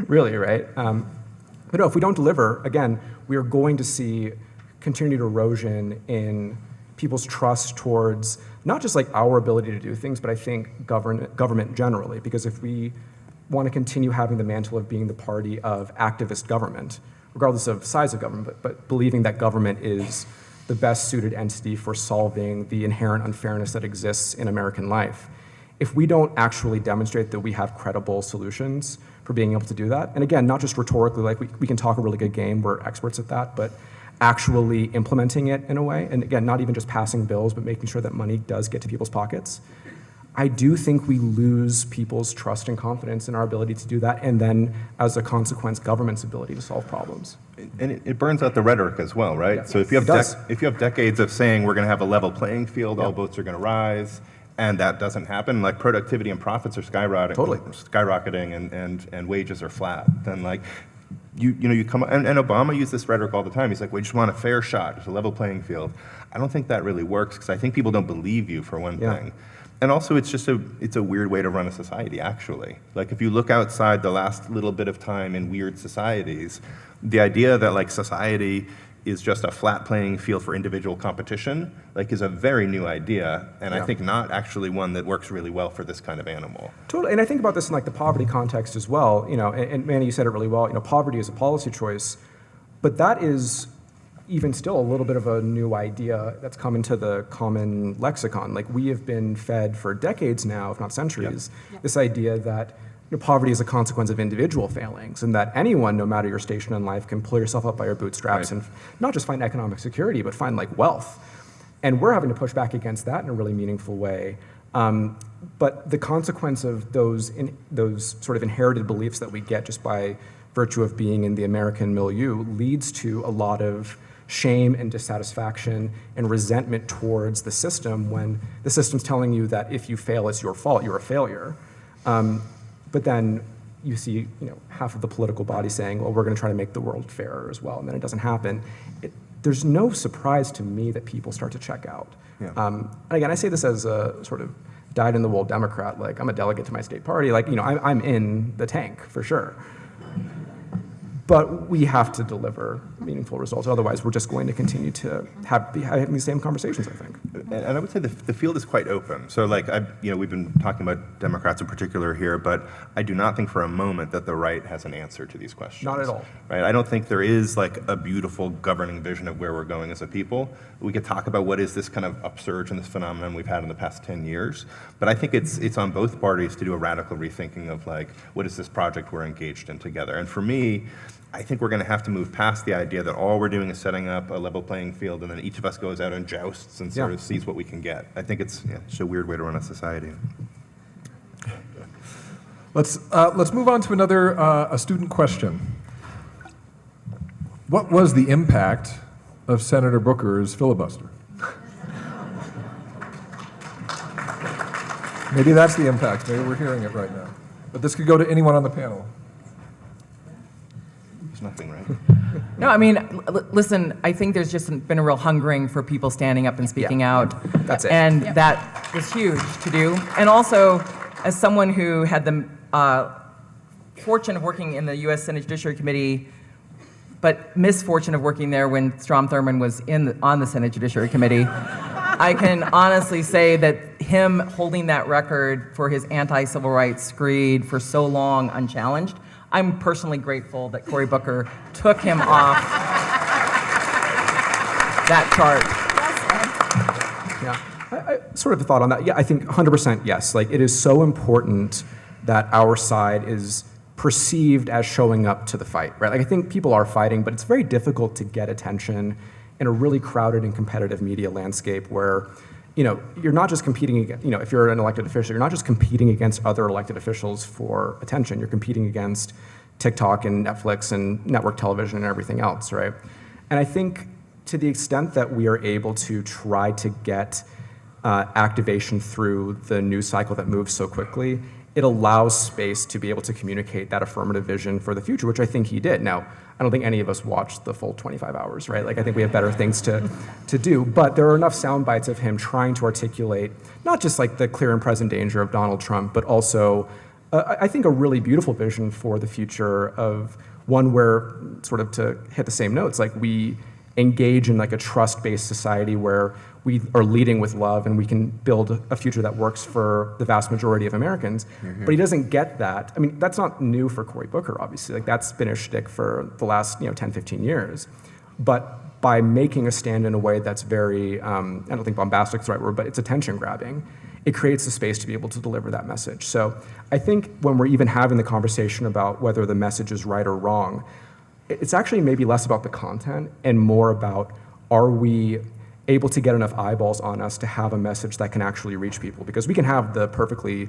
really, right? But no, if we don't deliver, again, we are going to see continued erosion in people's trust towards not just like our ability to do things, but I think government generally, because if we want to continue having the mantle of being the party of activist government, regardless of size of government, but believing that government is the best suited entity for solving the inherent unfairness that exists in American life. If we don't actually demonstrate that we have credible solutions for being able to do that, and again, not just rhetorically, like we can talk a really good game, we're experts at that, but actually implementing it in a way, and again, not even just passing bills, but making sure that money does get to people's pockets, I do think we lose people's trust and confidence in our ability to do that, and then, as a consequence, government's ability to solve problems. And it burns out the rhetoric as well, right? Yeah. So if you It does. have decades of saying we're going to have a level playing field, all boats are going to rise, and that doesn't happen, like productivity and profits are skyrocketing, Totally. and wages are flat, then like you come and Obama used this rhetoric all the time. He's like, we just want a fair shot, it's a level playing field. I don't think that really works because I think people don't believe you for one thing. And also, it's a weird way to run a society, actually. Like, if you look outside the last little bit of time in weird societies, the idea that, like, society is just a flat playing field for individual competition, like, is a very new idea, and I think not actually one that works really well for this kind of animal. Totally, and I think about this in, like, the poverty context as well, and Manny, you said it really well, poverty is a policy choice, but that is even still a little bit of a new idea that's come into the common lexicon. Like, we have been fed for decades now, if not centuries, this idea that poverty is a consequence of individual failings, and that anyone, no matter your station in life, can pull yourself up by your bootstraps and not just find economic security, but find, like, wealth. And we're having to push back against that in a really meaningful way. But the consequence of those sort of inherited beliefs that we get just by virtue of being in the American milieu leads to a lot of shame and dissatisfaction and resentment towards the system when the system's telling you that if you fail, it's your fault, you're a failure. But then you see, half of the political body saying, well, we're going to try to make the world fairer as well, and then it doesn't happen. There's no surprise to me that people start to check out. And again, I say this as a sort of dyed-in-the-wool Democrat. Like, I'm a delegate to my state party. Like, I'm in the tank for sure. But we have to deliver meaningful results. Otherwise, we're just going to continue to be having the same conversations, I think. And I would say the field is quite open. So, like, we've been talking about Democrats in particular here, but I do not think for a moment that the right has an answer to these questions. Not at all. Right? I don't think there is, like, a beautiful governing vision of where we're going as a people. We could talk about what is this kind of upsurge and this phenomenon we've had in the past 10 years, but I think it's on both parties to do a radical rethinking of, like, what is this project we're engaged in together. And for me, I think we're going to have to move past the idea that all we're doing is setting up a level playing field and then each of us goes out and jousts and sort of sees what we can get. I think it's a weird way to run a society. Let's move on to another a student question. What was the impact of Senator Booker's filibuster? Maybe that's the impact. Maybe we're hearing it right now. But this could go to anyone on the panel. Nothing, right? No, I mean, listen, I think there's just been a real hungering for people standing up and speaking out. That's it. And that was huge to do. And also, as someone who had the fortune of working in the U.S. Senate Judiciary Committee, but misfortune of working there when Strom Thurmond was on the Senate Judiciary Committee, I can honestly say that him holding that record for his anti-civil rights screed for so long unchallenged, I'm personally grateful that Cory Booker took him off that chart. I sort of thought on that. Yeah, I think 100% yes. Like, it is so important that our side is perceived as showing up to the fight, right? Like, I think people are fighting, but it's very difficult to get attention in a really crowded and competitive media landscape where, you're not just competing against, if you're an elected official, you're not just competing against other elected officials for attention. You're competing against TikTok and Netflix and network television and everything else, right? And I think to the extent that we are able to try to get activation through the news cycle that moves so quickly, it allows space to be able to communicate that affirmative vision for the future, which I think he did. Now, I don't think any of us watched the full 25 hours, right? Like, I think we have better things to do, but there are enough sound bites of him trying to articulate not just like the clear and present danger of Donald Trump, but also, I think, a really beautiful vision for the future of one where, sort of to hit the same notes, like, we engage in like a trust-based society where we are leading with love and we can build a future that works for the vast majority of Americans. But he doesn't get that. I mean, that's not new for Cory Booker, obviously. Like, that's been a shtick for the last 10, 15 years. But by making a stand in a way that's very, I don't think bombastic is the right word, but it's attention grabbing, it creates the space to be able to deliver that message. So I think when we're even having the conversation about whether the message is right or wrong, it's actually maybe less about the content and more about, are we able to get enough eyeballs on us to have a message that can actually reach people? Because we can have the perfectly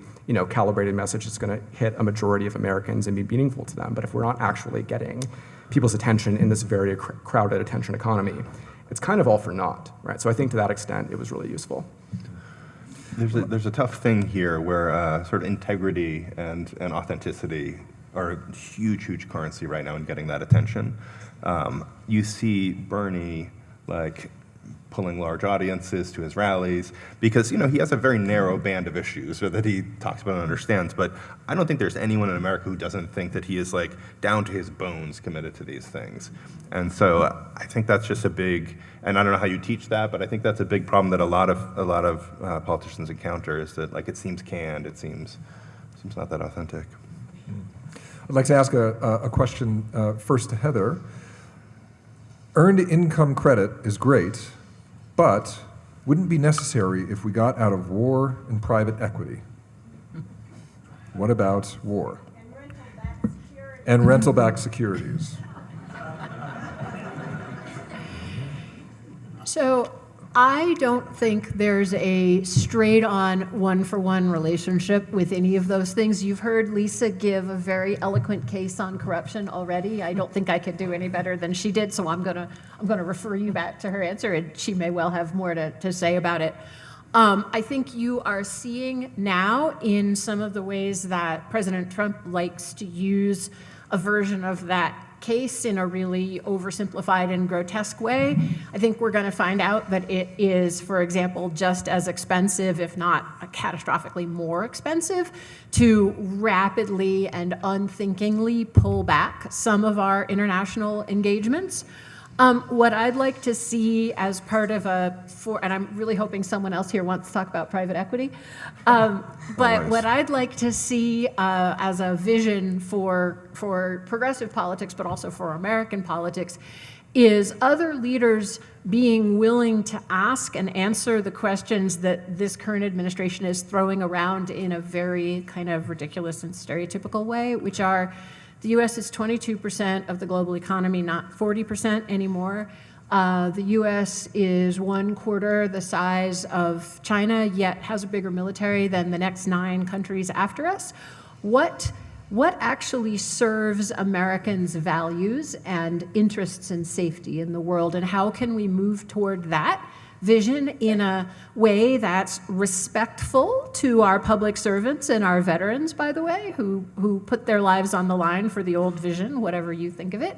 calibrated message that's going to hit a majority of Americans and be meaningful to them. But if we're not actually getting people's attention in this very crowded attention economy, it's kind of all for naught, right? So I think to that extent, it was really useful. There's a tough thing here where sort of integrity and authenticity are a huge, huge currency right now in getting that attention. You see Bernie pulling large audiences to his rallies because he has a very narrow band of issues that he talks about and understands. But I don't think there's anyone in America who doesn't think that he is down to his bones committed to these things. And so I think that's just a big, and I don't know how you teach that, but I think that's a big problem that a lot of politicians encounter, is that it seems canned, it seems not that authentic. I'd like to ask a question first to Heather. Earned income credit is great, but wouldn't be necessary if we got out of war and private equity. What about war? And rental-backed securities. So I don't think there's a straight-on one-for-one relationship with any of those things. You've heard Lisa give a very eloquent case on corruption already. I don't think I could do any better than she did, so I'm gonna refer you back to her answer, and she may well have more to say about it. I think you are seeing now in some of the ways that President Trump likes to use a version of that case in a really oversimplified and grotesque way. I think we're going to find out that it is, for example, just as expensive, if not catastrophically more expensive, to rapidly and unthinkingly pull back some of our international engagements. What I'd like to see as part of and I'm really hoping someone else here wants to talk about private equity, but what I'd like to see as a vision for progressive politics, but also for American politics, is other leaders being willing to ask and answer the questions that this current administration is throwing around in a very kind of ridiculous and stereotypical way, which are, the U.S. is 22% of the global economy, not 40% anymore. The U.S. is 1/4 the size of China, yet has a bigger military than the next 9 countries after us. What actually serves Americans' values and interests and safety in the world, and how can we move toward that vision in a way that's respectful to our public servants and our veterans, by the way, who put their lives on the line for the old vision, whatever you think of it,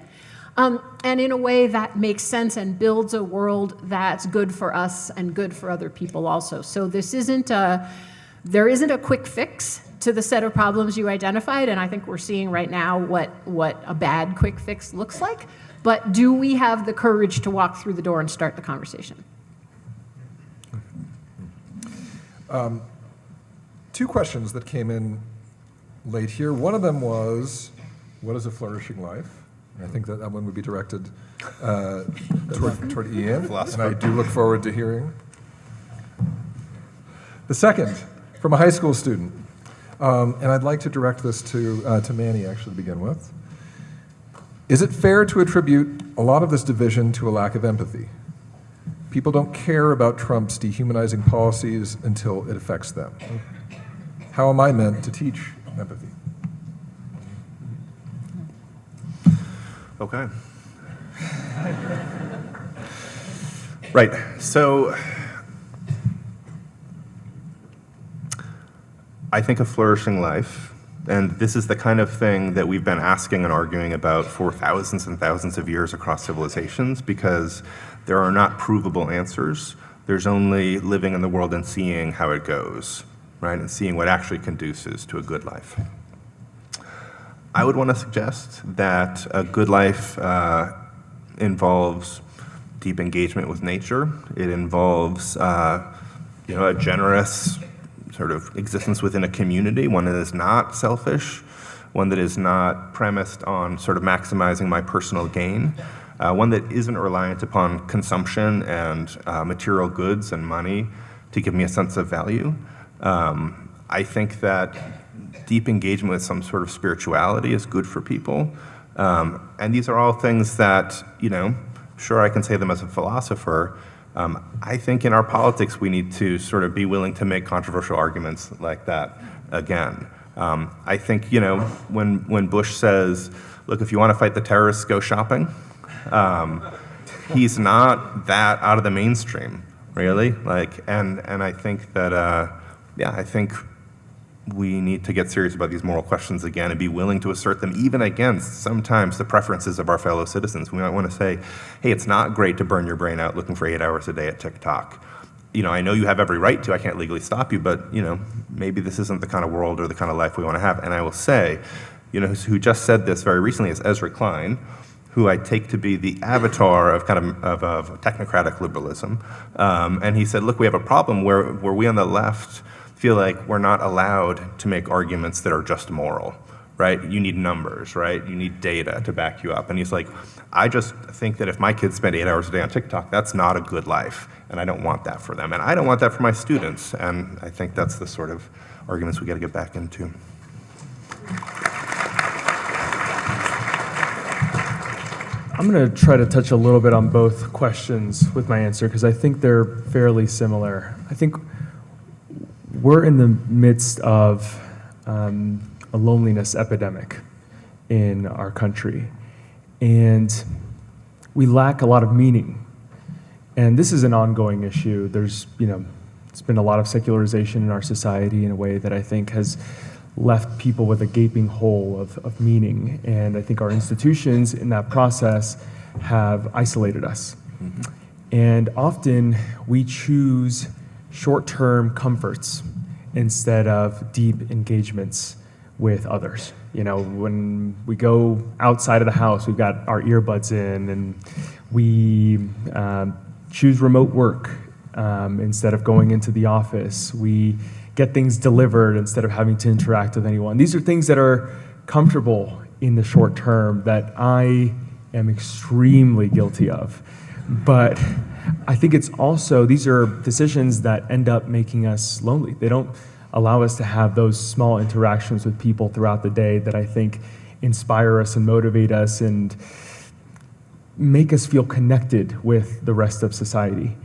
and in a way that makes sense and builds a world that's good for us and good for other people also. So there isn't a quick fix to the set of problems you identified, and I think we're seeing right now what a bad quick fix looks like. But do we have the courage to walk through the door and start the conversation? 2 questions that came in late here. One of them was, what is a flourishing life? And I think that one would be directed toward Ian, and I do look forward to hearing. The second, from a high school student, and I'd like to direct this to Manny, actually, to begin with. Is it fair to attribute a lot of this division to a lack of empathy? People don't care about Trump's dehumanizing policies until it affects them. How am I meant to teach empathy? Okay. Right. So I think a flourishing life, and this is the kind of thing that we've been asking and arguing about for thousands and thousands of years across civilizations, because there are not provable answers. There's only living in the world and seeing how it goes, right? And seeing what actually conduces to a good life. I would want to suggest that a good life involves deep engagement with nature. It involves a generous sort of existence within a community, one that is not selfish, one that is not premised on sort of maximizing my personal gain, one that isn't reliant upon consumption and material goods and money to give me a sense of value. I think that deep engagement with some sort of spirituality is good for people. And these are all things that, sure, I can say them as a philosopher. I think in our politics we need to sort of be willing to make controversial arguments like that again. I think, when Bush says, look, if you want to fight the terrorists, go shopping, he's not that out of the mainstream, really. And I think that, I think we need to get serious about these moral questions again and be willing to assert them even against sometimes the preferences of our fellow citizens. We might want to say, hey, it's not great to burn your brain out looking for 8 hours a day at TikTok. I know you have every right to, I can't legally stop you, but, maybe this isn't the kind of world or the kind of life we want to have. And I will say, who just said this very recently is Ezra Klein, who I take to be the avatar of of technocratic liberalism. And he said, look, we have a problem where we on the left feel like we're not allowed to make arguments that are just moral, right? You need numbers, right? You need data to back you up. And he's like, I just think that if my kids spend 8 hours a day on TikTok, that's not a good life. And I don't want that for them. And I don't want that for my students. And I think that's the sort of arguments we got to get back into. I'm going to try to touch a little bit on both questions with my answer because I think they're fairly similar. I think we're in the midst of a loneliness epidemic in our country, and we lack a lot of meaning. And this is an ongoing issue. There's, it's been a lot of secularization in our society in a way that I think has left people with a gaping hole of meaning. And I think our institutions in that process have isolated us. Mm-hmm. And often we choose short-term comforts instead of deep engagements with others. When we go outside of the house, we've got our earbuds in and we choose remote work instead of going into the office. We get things delivered instead of having to interact with anyone. These are things that are comfortable in the short term that I am extremely guilty of. But I think it's also, these are decisions that end up making us lonely. They don't allow us to have those small interactions with people throughout the day that I think inspire us and motivate us and make us feel connected with the rest of society.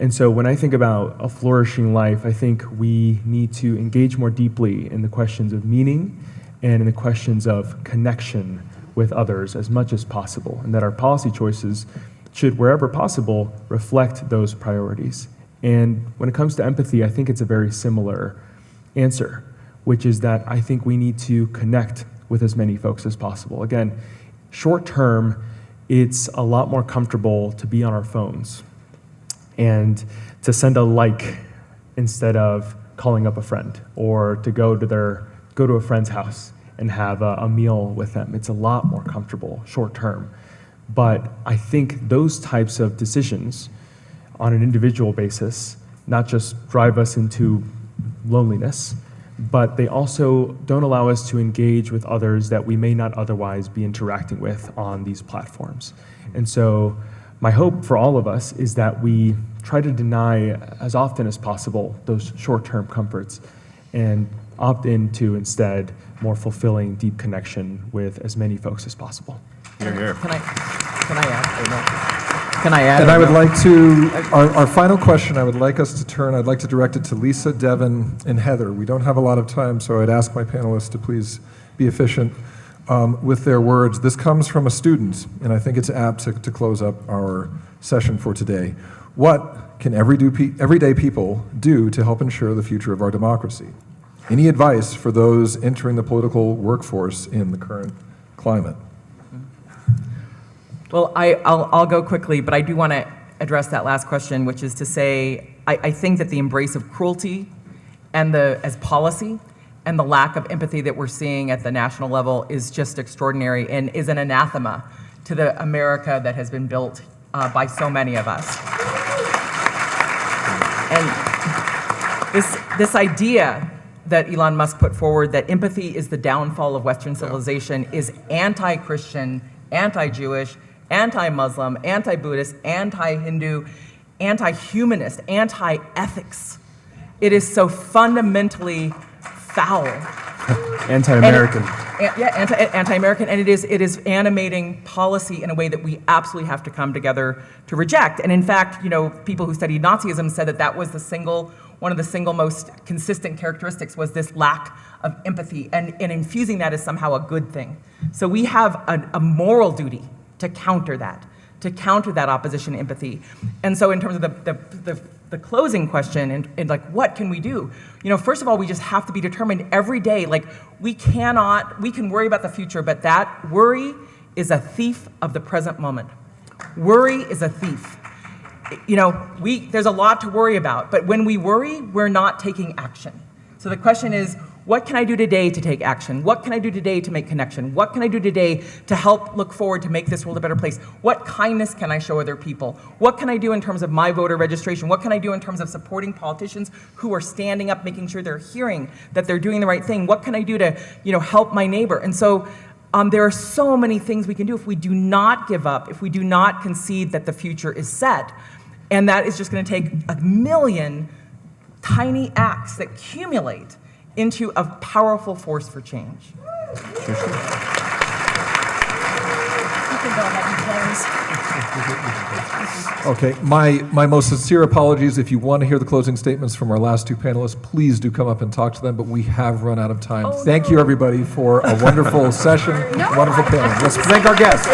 And so when I think about a flourishing life, I think we need to engage more deeply in the questions of meaning and in the questions of connection with others as much as possible, and that our policy choices should, wherever possible, reflect those priorities. And when it comes to empathy, I think it's a very similar answer, which is that I think we need to connect with as many folks as possible. Again, short term, it's a lot more comfortable to be on our phones and to send a like instead of calling up a friend, or to go to a friend's house and have a meal with them. It's a lot more comfortable short term. But I think those types of decisions on an individual basis not just drive us into loneliness, but they also don't allow us to engage with others that we may not otherwise be interacting with on these platforms. And so my hope for all of us is that we try to deny as often as possible those short-term comforts and opt into instead more fulfilling deep connection with as many folks as possible. Hear, hear. Can I add? Or no? Can I add? And I would no? like to, our final question, I'd like to direct it to Lisa, Devon, and Heather. We don't have a lot of time, so I'd ask my panelists to please be efficient with their words. This comes from a student, and I think it's apt to close up our session for today. What can everyday people do to help ensure the future of our democracy? Any advice for those entering the political workforce in the current climate? Well, I'll go quickly, but I do want to address that last question, which is to say, I think that the embrace of cruelty and as policy and the lack of empathy that we're seeing at the national level is just extraordinary and is an anathema to the America that has been built by so many of us. And this idea that Elon Musk put forward, that empathy is the downfall of Western civilization, is anti-Christian, anti-Jewish, anti-Muslim, anti-Buddhist, anti-Hindu, anti-humanist, anti-ethics. It is so fundamentally foul. Anti-American. Anti-American, and it is animating policy in a way that we absolutely have to come together to reject. And in fact, people who studied Nazism said that was one of the single most consistent characteristics was this lack of empathy, and infusing that is somehow a good thing. So we have a moral duty to counter that opposition to empathy. And so in terms of the closing question and like, what can we do? First of all, we just have to be determined every day. Like, we can worry about the future, but that worry is a thief of the present moment. Worry is a thief. There's a lot to worry about, but when we worry, we're not taking action. So the question is, what can I do today to take action? What can I do today to make connection? What can I do today to help look forward to make this world a better place? What kindness can I show other people? What can I do in terms of my voter registration? What can I do in terms of supporting politicians who are standing up, making sure they're hearing that they're doing the right thing? What can I do to, help my neighbor? And so there are so many things we can do if we do not give up, if we do not concede that the future is set. And that is just going to take a million tiny acts that accumulate into a powerful force for change. You can go ahead and close. Okay, my most sincere apologies. If you want to hear the closing statements from our last two panelists, please do come up and talk to them, but we have run out of time. Thank you, everybody, for a wonderful session, wonderful panel. Let's thank our guests.